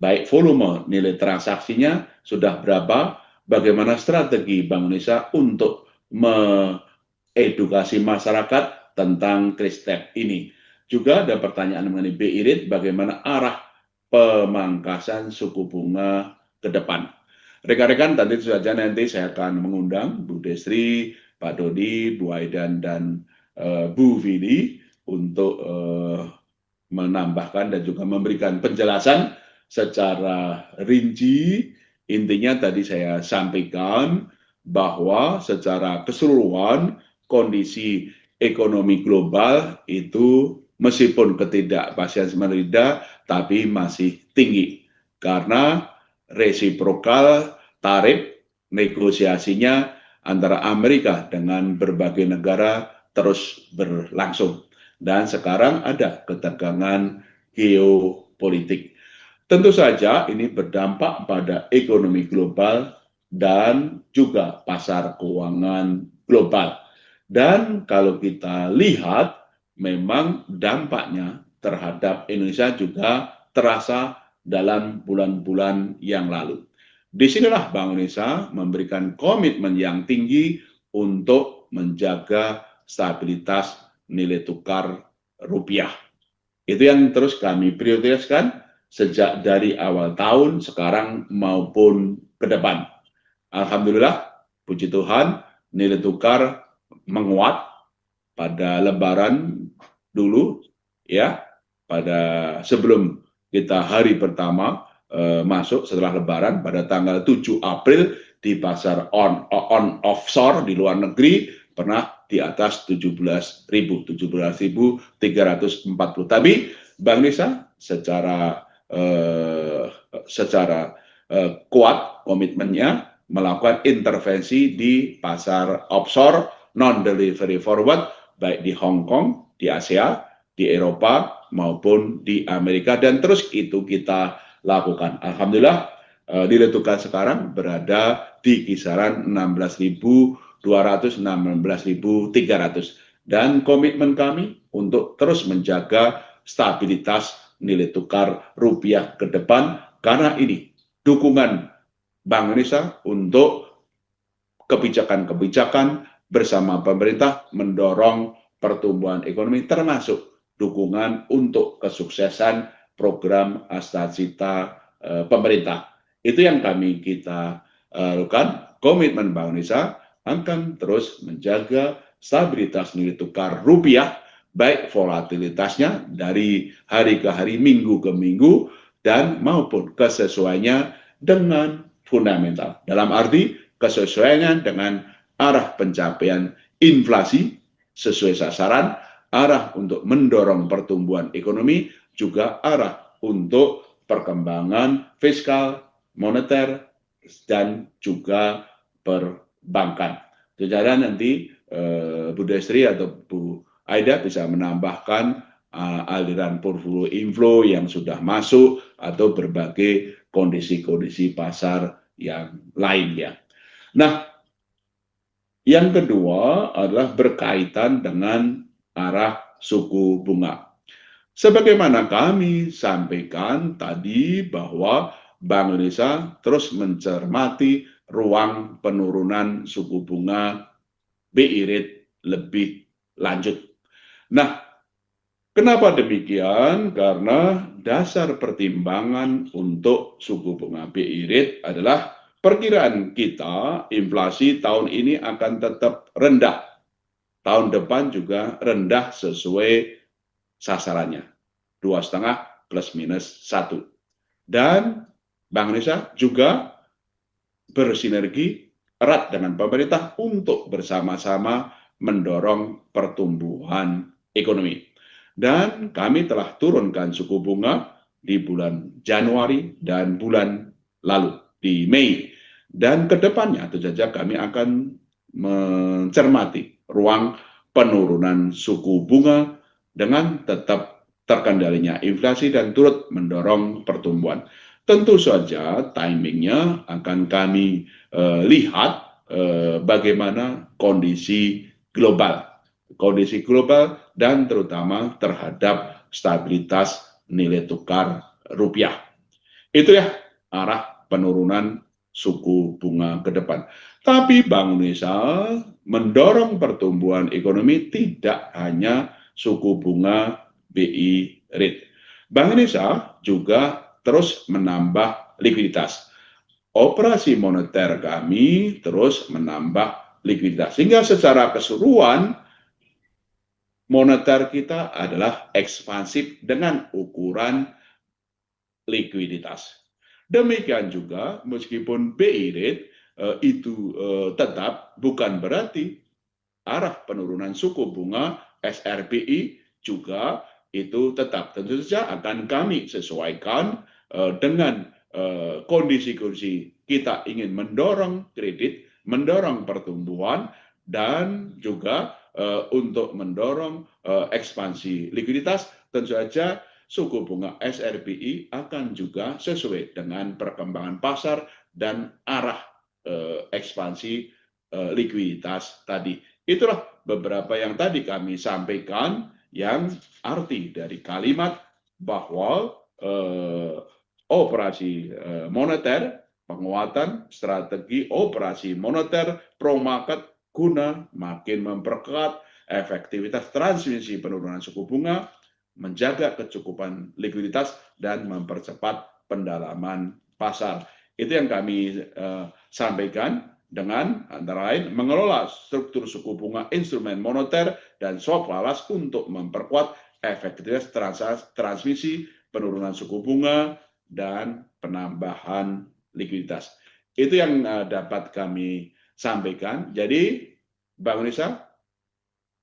baik volume nilai transaksinya sudah berapa, bagaimana strategi Bank Indonesia untuk mengedukasi masyarakat tentang Kristep ini. Juga ada pertanyaan mengenai BI Rate, bagaimana arah pemangkasan suku bunga ke depan. Rekan-rekan, tentu saja nanti saya akan mengundang Bu Destri, Pak Dodi, Bu Aidan, dan Bu Vidi untuk menambahkan dan juga memberikan penjelasan secara rinci. Intinya tadi saya sampaikan bahwa secara keseluruhan kondisi ekonomi global itu meskipun ketidakpastian semakin tapi masih tinggi karena resiprokal tarif negosiasinya antara Amerika dengan berbagai negara terus berlangsung, dan sekarang ada ketegangan geopolitik. Tentu saja ini berdampak pada ekonomi global dan juga pasar keuangan global. Dan kalau kita lihat, memang dampaknya terhadap Indonesia juga terasa dalam bulan-bulan yang lalu. Disinilah Bank Indonesia memberikan komitmen yang tinggi untuk menjaga stabilitas nilai tukar rupiah. Itu yang terus kami prioritaskan sejak dari awal tahun sekarang maupun ke depan. Alhamdulillah, puji Tuhan, nilai tukar menguat pada Lebaran dulu, ya, pada sebelum kita hari pertama masuk setelah Lebaran pada tanggal 7 April di pasar offshore di luar negeri pernah di atas 17.340. Tapi Bank Indonesia secara kuat komitmennya melakukan intervensi di pasar offshore non delivery forward baik di Hong Kong, di Asia, di Eropa maupun di Amerika, dan terus itu kita lakukan. Alhamdulillah nilai tukar sekarang berada di kisaran 16.200, 16.300, dan komitmen kami untuk terus menjaga stabilitas nilai tukar rupiah ke depan karena ini dukungan Bank Indonesia untuk kebijakan-kebijakan bersama pemerintah mendorong pertumbuhan ekonomi termasuk dukungan untuk kesuksesan program Astacita pemerintah. Itu yang kita lakukan. Komitmen Bank Indonesia akan terus menjaga stabilitas nilai tukar rupiah, baik volatilitasnya dari hari ke hari, minggu ke minggu, dan maupun kesesuaiannya dengan fundamental. Dalam arti kesesuaiannya dengan arah pencapaian inflasi sesuai sasaran, arah untuk mendorong pertumbuhan ekonomi, juga arah untuk perkembangan fiskal, moneter, dan juga perbankan. Jadi nanti Bu Destri atau Bu Aida bisa menambahkan aliran portfolio inflow yang sudah masuk atau berbagai kondisi-kondisi pasar yang lainnya. Nah, yang kedua adalah berkaitan dengan arah suku bunga. Sebagaimana kami sampaikan tadi bahwa Bank Indonesia terus mencermati ruang penurunan suku bunga BI rate lebih lanjut. Nah, kenapa demikian? Karena dasar pertimbangan untuk suku bunga BI rate adalah perkiraan kita inflasi tahun ini akan tetap rendah. Tahun depan juga rendah sesuai sasarannya. 2,5 plus minus 1. Dan Bank Indonesia juga bersinergi erat dengan pemerintah untuk bersama-sama mendorong pertumbuhan ekonomi. Dan kami telah turunkan suku bunga di bulan Januari dan bulan lalu di Mei. Dan kedepannya tentu saja kami akan mencermati ruang penurunan suku bunga dengan tetap terkendalinya inflasi dan turut mendorong pertumbuhan. Tentu saja timingnya akan kami lihat bagaimana kondisi global dan terutama terhadap stabilitas nilai tukar rupiah. Itu ya arah penurunan suku bunga ke depan. Tapi Bank Indonesia mendorong pertumbuhan ekonomi tidak hanya suku bunga BI rate. Bank Indonesia juga terus menambah likuiditas. Operasi moneter kami terus menambah likuiditas. Sehingga secara keseluruhan moneter kita adalah ekspansif dengan ukuran likuiditas. Demikian juga meskipun BI rate itu tetap bukan berarti arah penurunan suku bunga SRBI juga itu tetap. Tentu saja akan kami sesuaikan dengan kondisi-kondisi kita ingin mendorong kredit, mendorong pertumbuhan, dan juga untuk mendorong ekspansi likuiditas. Tentu saja suku bunga SRBI akan juga sesuai dengan perkembangan pasar dan arah ekspansi likuiditas tadi. Itulah beberapa yang tadi kami sampaikan, yang arti dari kalimat bahwa operasi moneter, penguatan strategi operasi moneter pro market guna makin memperkuat efektivitas transmisi penurunan suku bunga, menjaga kecukupan likuiditas, dan mempercepat pendalaman pasar. Itu yang kami sampaikan dengan antara lain mengelola struktur suku bunga instrumen moneter dan swap falas untuk memperkuat efektivitas transmisi penurunan suku bunga dan penambahan likuiditas. Itu yang dapat kami sampaikan. Jadi Bank Indonesia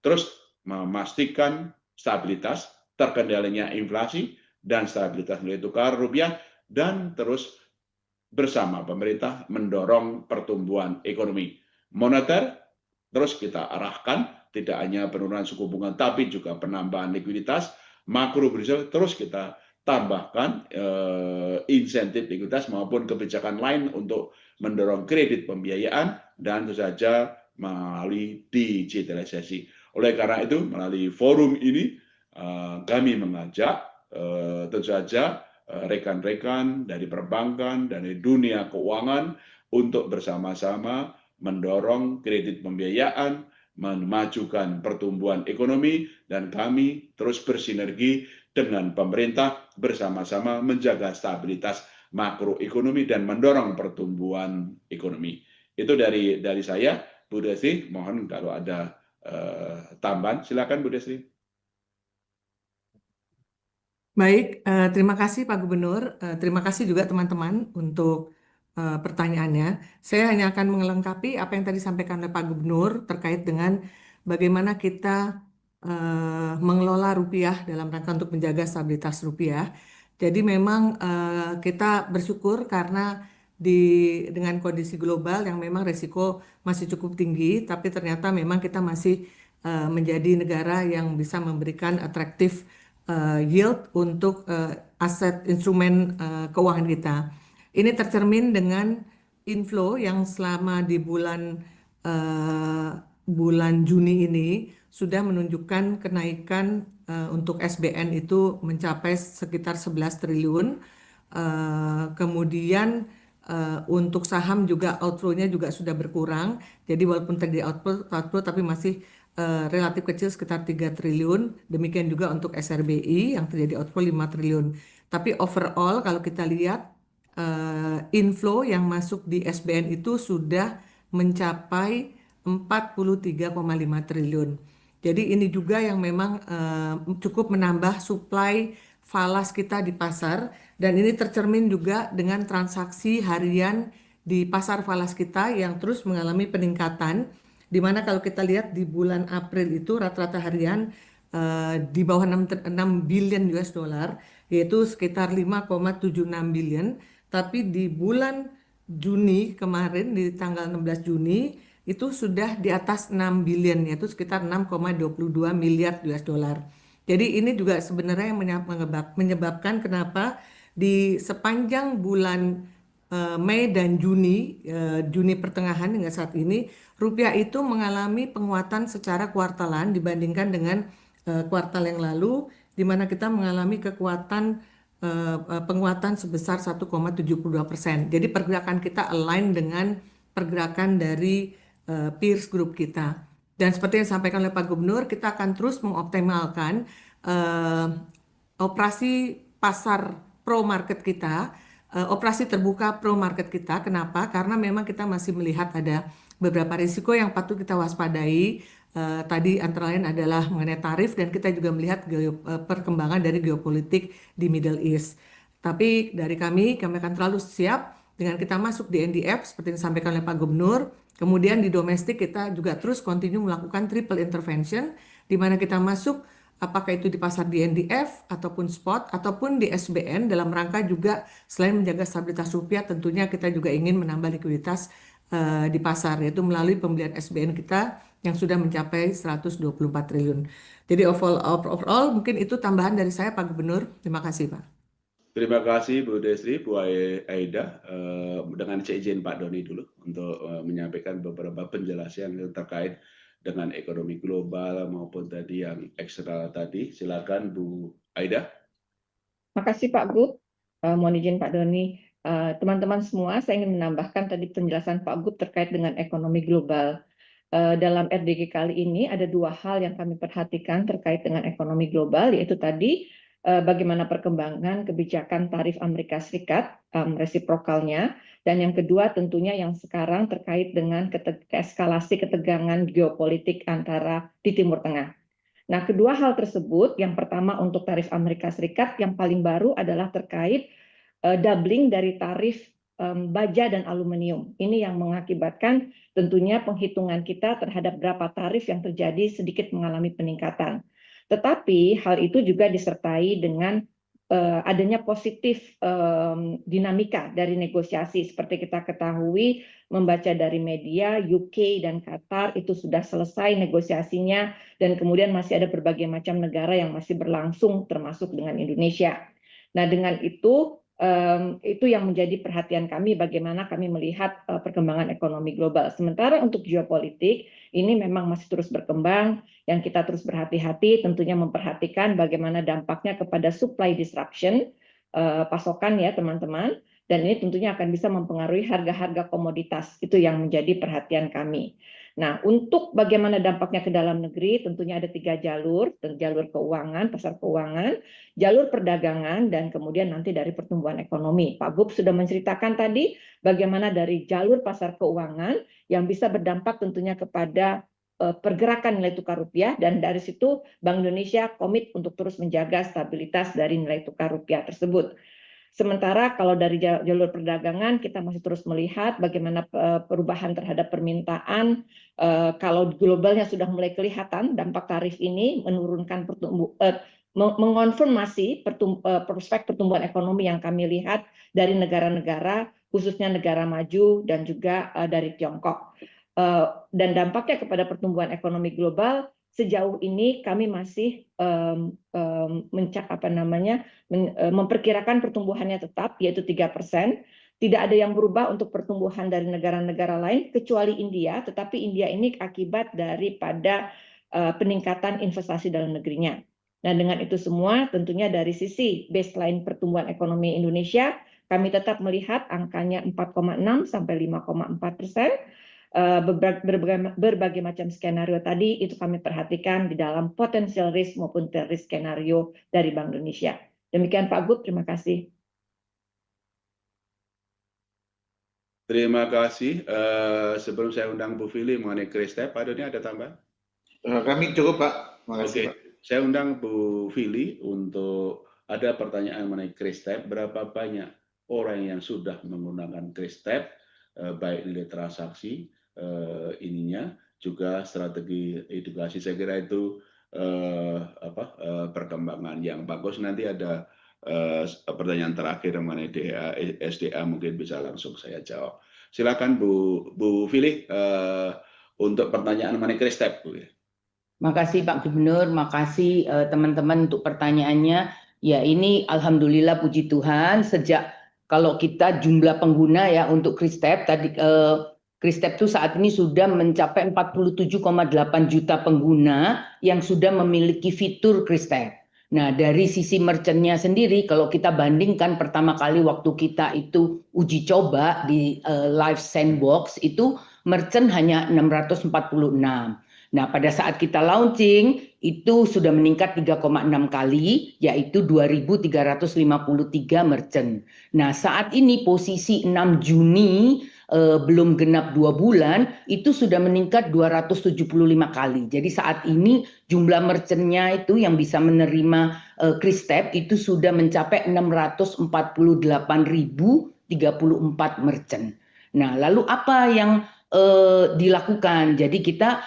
terus memastikan stabilitas, terkendalinya inflasi, dan stabilitas nilai tukar rupiah, dan terus bersama pemerintah mendorong pertumbuhan ekonomi moneter. Terus kita arahkan tidak hanya penurunan suku bunga tapi juga penambahan likuiditas. Makro Brazil terus kita tambahkan insentif likuiditas maupun kebijakan lain untuk mendorong kredit pembiayaan, dan tentu saja melalui digitalisasi. Oleh karena itu melalui forum ini kami mengajak tentu saja rekan-rekan dari perbankan, dari dunia keuangan untuk bersama-sama mendorong kredit pembiayaan memajukan pertumbuhan ekonomi, dan kami terus bersinergi dengan pemerintah bersama-sama menjaga stabilitas makroekonomi dan mendorong pertumbuhan ekonomi. Itu dari saya, Bu Desi. Mohon kalau ada tambahan, silakan Bu Desi. Baik, terima kasih Pak Gubernur. Terima kasih juga teman-teman untuk pertanyaannya. Saya hanya akan melengkapi apa yang tadi disampaikan oleh Pak Gubernur terkait dengan bagaimana kita mengelola rupiah dalam rangka untuk menjaga stabilitas rupiah. Jadi memang kita bersyukur karena dengan kondisi global yang memang resiko masih cukup tinggi, tapi ternyata memang kita masih menjadi negara yang bisa memberikan atraktif yield untuk aset instrumen keuangan kita. Ini tercermin dengan inflow yang selama di bulan Juni ini sudah menunjukkan kenaikan untuk SBN itu mencapai sekitar 11 triliun. Kemudian untuk saham juga outflow-nya juga sudah berkurang. Jadi walaupun tadi outflow tapi masih relatif kecil sekitar 3 triliun. Demikian juga untuk SRBI yang terjadi outflow 5 triliun. Tapi overall kalau kita lihat inflow yang masuk di SBN itu sudah mencapai 43,5 triliun. Jadi ini juga yang memang cukup menambah supply falas kita di pasar dan ini tercermin juga dengan transaksi harian di pasar falas kita yang terus mengalami peningkatan di mana kalau kita lihat di bulan April itu rata-rata harian di bawah 6 billion US dollar yaitu sekitar 5,76 billion, tapi di bulan Juni kemarin di tanggal 16 Juni itu sudah di atas 6 billion yaitu sekitar 6,22 miliar US dollar. Jadi ini juga sebenarnya yang menyebabkan kenapa di sepanjang bulan Mei dan Juni pertengahan hingga saat ini rupiah itu mengalami penguatan secara kuartalan dibandingkan dengan kuartal yang lalu di mana kita mengalami penguatan sebesar 1,72%. Jadi pergerakan kita align dengan pergerakan dari peers group kita. Dan seperti yang disampaikan oleh Pak Gubernur, kita akan terus mengoptimalkan operasi pasar pro market kita, operasi terbuka pro market kita. Kenapa? Karena memang kita masih melihat ada beberapa risiko yang patut kita waspadai. Tadi antara lain adalah mengenai tarif dan kita juga melihat perkembangan dari geopolitik di Middle East. Tapi dari kami akan terlalu siap dengan kita masuk di NDF seperti yang disampaikan oleh Pak Gubernur. Kemudian di domestik kita juga terus continue melakukan triple intervention di mana kita masuk apakah itu di pasar di NDF ataupun spot ataupun di SBN dalam rangka juga selain menjaga stabilitas rupiah tentunya kita juga ingin menambah likuiditas di pasar yaitu melalui pembelian SBN kita yang sudah mencapai 124 triliun. Jadi overall mungkin itu tambahan dari saya Pak Gubernur. Terima kasih Pak. Terima kasih Bu Desri, Bu Aida. Dengan seizin Pak Doni dulu untuk menyampaikan beberapa penjelasan yang terkait dengan ekonomi global maupun tadi yang eksternal tadi. Silakan Bu Aida. Makasih Pak Gub. Mohon izin Pak Doni. Teman-teman semua, saya ingin menambahkan tadi penjelasan Pak Gub terkait dengan ekonomi global. Dalam RDG kali ini ada dua hal yang kami perhatikan terkait dengan ekonomi global, yaitu tadi bagaimana perkembangan kebijakan tarif Amerika Serikat, resiprokalnya, dan yang kedua tentunya yang sekarang terkait dengan eskalasi ketegangan geopolitik di Timur Tengah. Nah, kedua hal tersebut, yang pertama untuk tarif Amerika Serikat, yang paling baru adalah terkait doubling dari tarif baja dan aluminium. Ini yang mengakibatkan tentunya penghitungan kita terhadap berapa tarif yang terjadi sedikit mengalami peningkatan. Tetapi hal itu juga disertai dengan adanya positif dinamika dari negosiasi. Seperti kita ketahui, membaca dari media, UK dan Qatar itu sudah selesai negosiasinya, dan kemudian masih ada berbagai macam negara yang masih berlangsung, termasuk dengan Indonesia. Nah, dengan itu yang menjadi perhatian kami, bagaimana kami melihat perkembangan ekonomi global. Sementara untuk geopolitik, ini memang masih terus berkembang, yang kita terus berhati-hati tentunya memperhatikan bagaimana dampaknya kepada supply disruption, pasokan ya teman-teman, dan ini tentunya akan bisa mempengaruhi harga-harga komoditas, itu yang menjadi perhatian kami. Nah, untuk bagaimana dampaknya ke dalam negeri, tentunya ada 3 jalur, jalur keuangan, pasar keuangan, jalur perdagangan, dan kemudian nanti dari pertumbuhan ekonomi. Pak Gub sudah menceritakan tadi bagaimana dari jalur pasar keuangan yang bisa berdampak tentunya kepada pergerakan nilai tukar rupiah, dan dari situ Bank Indonesia komit untuk terus menjaga stabilitas dari nilai tukar rupiah tersebut. Sementara kalau dari jalur perdagangan kita masih terus melihat bagaimana perubahan terhadap permintaan. Kalau globalnya sudah mulai kelihatan dampak tarif ini menurunkan mengonfirmasi prospek pertumbuhan ekonomi yang kami lihat dari negara-negara, khususnya negara maju dan juga dari Tiongkok. Dan dampaknya kepada pertumbuhan ekonomi global sejauh ini kami masih memperkirakan pertumbuhannya tetap, yaitu 3%. Tidak ada yang berubah untuk pertumbuhan dari negara-negara lain kecuali India, tetapi India ini akibat daripada peningkatan investasi dalam negerinya. Nah, dengan itu semua tentunya dari sisi baseline pertumbuhan ekonomi Indonesia, kami tetap melihat angkanya 4,6 sampai 5,4%. Berbagai macam skenario tadi itu kami perhatikan di dalam potensial risk maupun risk skenario dari Bank Indonesia. Demikian Pak Gub, terima kasih. Terima kasih. Sebelum saya undang Bu Fili mengenai Kristep, Pak Doni ada tambahan? Kami cukup, Pak. Terima kasih, Oke, Pak. saya undang Bu Fili untuk ada pertanyaan mengenai Kristep. Berapa banyak orang yang sudah menggunakan Kristep, baik nilai transaksi ininya, juga strategi edukasi. Saya kira itu perkembangan yang bagus. Nanti ada pertanyaan terakhir mengenai SDA mungkin bisa langsung saya jawab. Silakan Bu Fili untuk pertanyaan mengenai Kristep, Bu. Makasih Pak Gubernur, makasih teman-teman untuk pertanyaannya. Ya ini alhamdulillah puji Tuhan sejak kalau kita jumlah pengguna ya untuk Kristep tadi Kristep itu saat ini sudah mencapai 47,8 juta pengguna yang sudah memiliki fitur Kristep. Nah, dari sisi merchant-nya sendiri kalau kita bandingkan pertama kali waktu kita itu uji coba di Live Sandbox itu merchant hanya 646. Nah, pada saat kita launching itu sudah meningkat 3,6 kali, yaitu 2.353 merchant. Nah, saat ini posisi 6 Juni belum genap 2 bulan, itu sudah meningkat 275 kali. Jadi saat ini jumlah merchant-nya itu yang bisa menerima Kristep itu sudah mencapai 648.034 merchant. Nah, lalu apa yang dilakukan? Jadi kita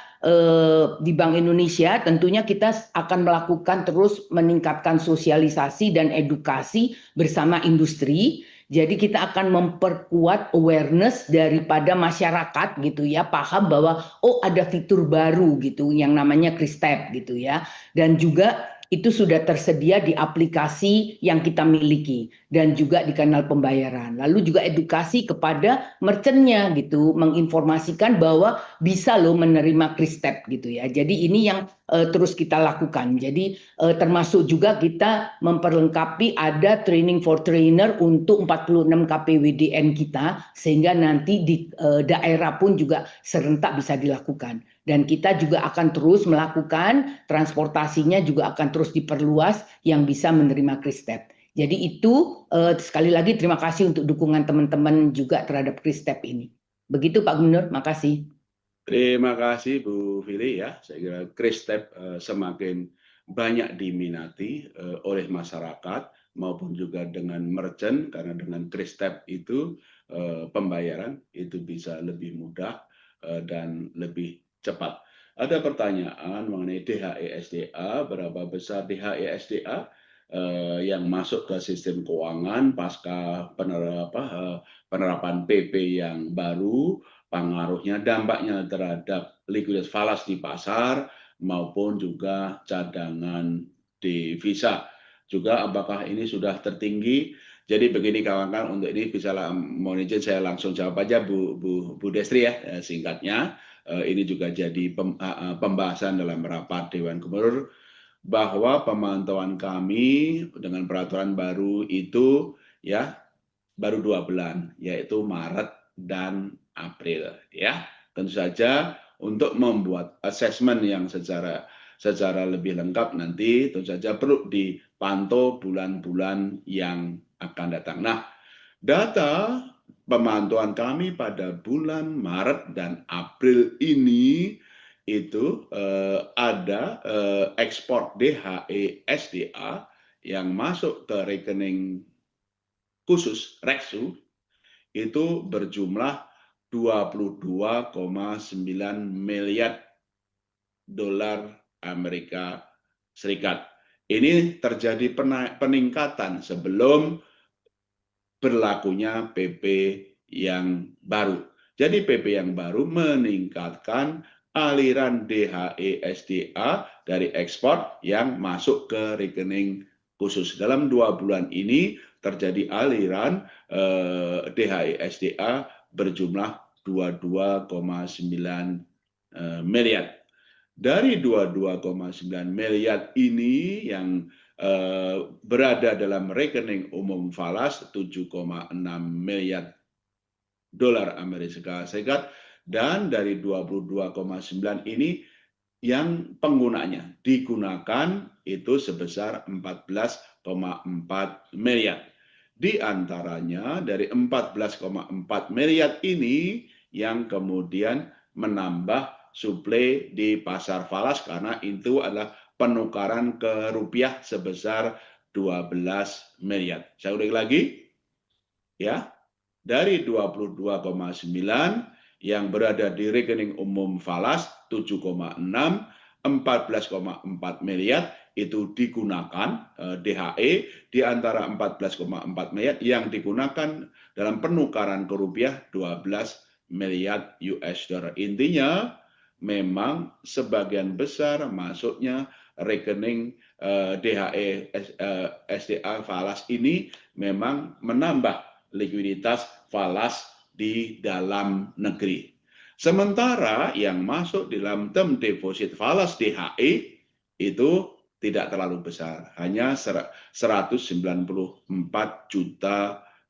di Bank Indonesia tentunya kita akan melakukan terus meningkatkan sosialisasi dan edukasi bersama industri. Jadi kita akan memperkuat awareness daripada masyarakat gitu ya, paham bahwa oh ada fitur baru gitu yang namanya Kristep gitu ya. Dan juga itu sudah tersedia di aplikasi yang kita miliki dan juga di kanal pembayaran. Lalu juga edukasi kepada merchant-nya gitu, menginformasikan bahwa bisa loh menerima Kristep gitu ya. Jadi ini yang terus kita lakukan. Jadi termasuk juga kita memperlengkapi ada training for trainer untuk 46 KPWDN kita sehingga nanti di daerah pun juga serentak bisa dilakukan. Dan kita juga akan terus melakukan transportasinya juga akan terus diperluas yang bisa menerima Kristep. Jadi itu sekali lagi terima kasih untuk dukungan teman-teman juga terhadap Kristep ini. Begitu Pak Gubernur, makasih. Terima kasih Bu Fili ya. Saya kira Kristep semakin banyak diminati oleh masyarakat maupun juga dengan merchant karena dengan Kristep itu pembayaran itu bisa lebih mudah dan lebih cepat. Ada pertanyaan mengenai DHE SDA, berapa besar DHE SDA yang masuk ke sistem keuangan pasca penerapan PP yang baru, pengaruhnya, dampaknya terhadap likuiditas falas di pasar maupun juga cadangan devisa. Juga apakah ini sudah tertinggi? Jadi begini kawan-kawan, untuk ini bisa mohon izin saya langsung jawab aja Bu Destri ya singkatnya. Ini juga jadi pembahasan dalam rapat Dewan Gubernur bahwa pemantauan kami dengan peraturan baru itu ya baru 2 bulan, yaitu Maret dan April ya. Tentu saja untuk membuat assessment yang secara lebih lengkap nanti tentu saja perlu dipantau bulan-bulan yang akan datang. Nah, data pemantauan kami pada bulan Maret dan April ini itu ada ekspor DHE SDA yang masuk ke rekening khusus Reksu itu berjumlah 22,9 miliar dolar Amerika Serikat. Ini terjadi peningkatan sebelum berlakunya PP yang baru. Jadi PP yang baru meningkatkan aliran DHE SDA dari ekspor yang masuk ke rekening khusus. Dalam 2 bulan ini terjadi aliran DHE SDA berjumlah 22,9 miliar. Dari 22,9 miliar ini yang berada dalam rekening umum falas 7,6 miliar dolar Amerika Serikat, dan dari 22,9 ini yang penggunanya digunakan itu sebesar 14,4 miliar. Di antaranya dari 14,4 miliar ini yang kemudian menambah suplai di pasar falas karena itu adalah penukaran ke rupiah sebesar 12 miliar. Saya ulangi lagi ya. Dari 22,9 yang berada di rekening umum falas 7,6, 14,4 miliar itu digunakan DHE, di antara 14,4 miliar yang digunakan dalam penukaran ke rupiah 12 miliar US dollar. Intinya memang sebagian besar masuknya rekening DHE SDA falas ini memang menambah likuiditas falas di dalam negeri. Sementara yang masuk di dalam term deposit falas DHE itu tidak terlalu besar, hanya 194 juta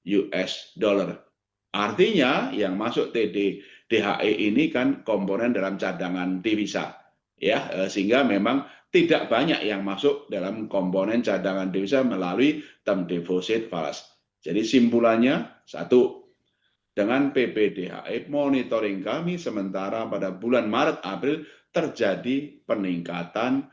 US dollar. Artinya yang masuk DHE ini kan komponen dalam cadangan devisa, ya, sehingga memang tidak banyak yang masuk dalam komponen cadangan devisa melalui term deposit falas. Jadi simpulannya, satu, dengan PPDHE monitoring kami sementara pada bulan Maret April terjadi peningkatan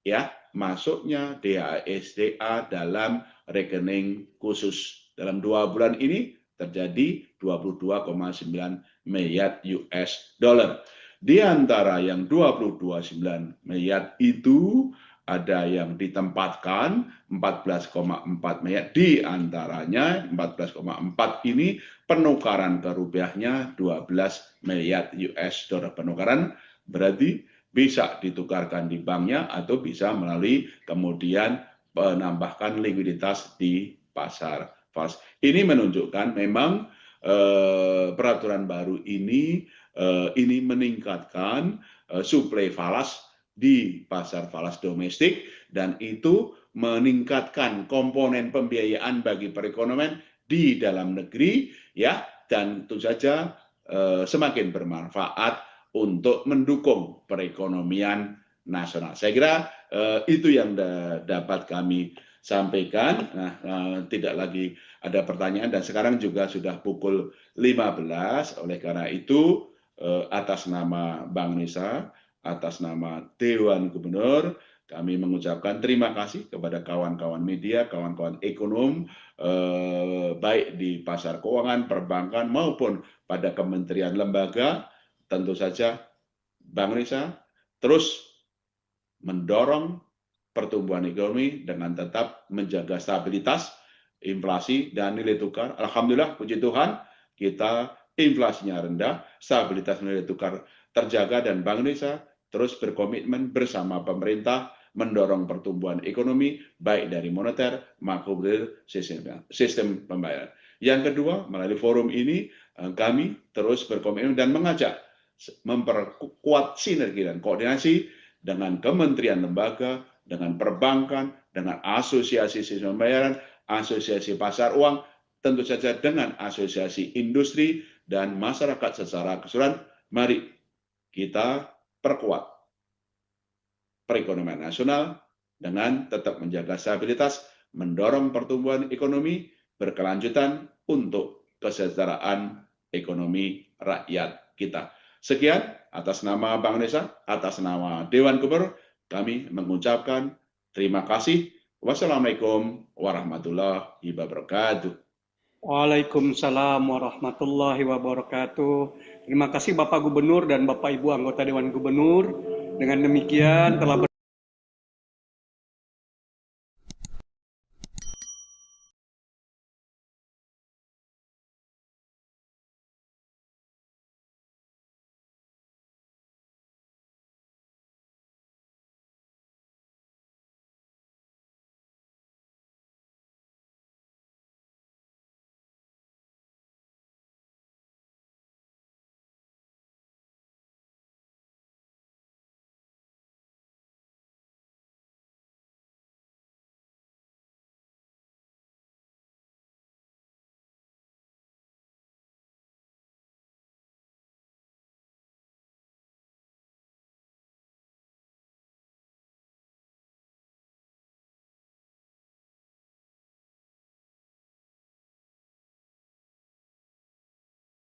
ya masuknya DHE SDA dalam rekening khusus. Dalam 2 bulan ini terjadi 22,9 miliar US dollar. Di antara yang 22,9 miliar itu ada yang ditempatkan 14,4 miliar, di antaranya 14,4 ini penukaran ke rupiahnya 12 miliar US dollar. Penukaran berarti bisa ditukarkan di banknya atau bisa melalui kemudian menambahkan likuiditas di pasar falas. Ini menunjukkan memang peraturan baru ini meningkatkan suplai falas di pasar falas domestik, dan itu meningkatkan komponen pembiayaan bagi perekonomian di dalam negeri ya, dan tentu saja semakin bermanfaat untuk mendukung perekonomian nasional. Saya kira itu yang dapat kami sampaikan. Nah, tidak lagi ada pertanyaan dan sekarang juga sudah pukul 15. Oleh karena itu atas nama Bank Indonesia, atas nama Dewan Gubernur, kami mengucapkan terima kasih kepada kawan-kawan media, kawan-kawan ekonom, baik di pasar keuangan, perbankan, maupun pada kementerian lembaga. Tentu saja Bank Indonesia terus mendorong pertumbuhan ekonomi dengan tetap menjaga stabilitas, inflasi, dan nilai tukar. Alhamdulillah, puji Tuhan, kita inflasinya rendah, stabilitas nilai tukar terjaga, dan Bank Indonesia terus berkomitmen bersama pemerintah mendorong pertumbuhan ekonomi baik dari moneter maupun sistem pembayaran. Yang kedua, melalui forum ini kami terus berkomitmen dan mengajak memperkuat sinergi dan koordinasi dengan kementerian lembaga, dengan perbankan, dengan asosiasi sistem pembayaran, asosiasi pasar uang, tentu saja dengan asosiasi industri dan masyarakat secara keseluruhan. Mari kita perkuat perekonomian nasional dengan tetap menjaga stabilitas, mendorong pertumbuhan ekonomi berkelanjutan untuk kesejahteraan ekonomi rakyat kita. Sekian atas nama Bank Indonesia, atas nama Dewan Gubernur, kami mengucapkan terima kasih. Wassalamualaikum warahmatullahi wabarakatuh. Waalaikumsalam warahmatullahi wabarakatuh. Terima kasih Bapak Gubernur dan Bapak Ibu anggota Dewan Gubernur. Dengan demikian telah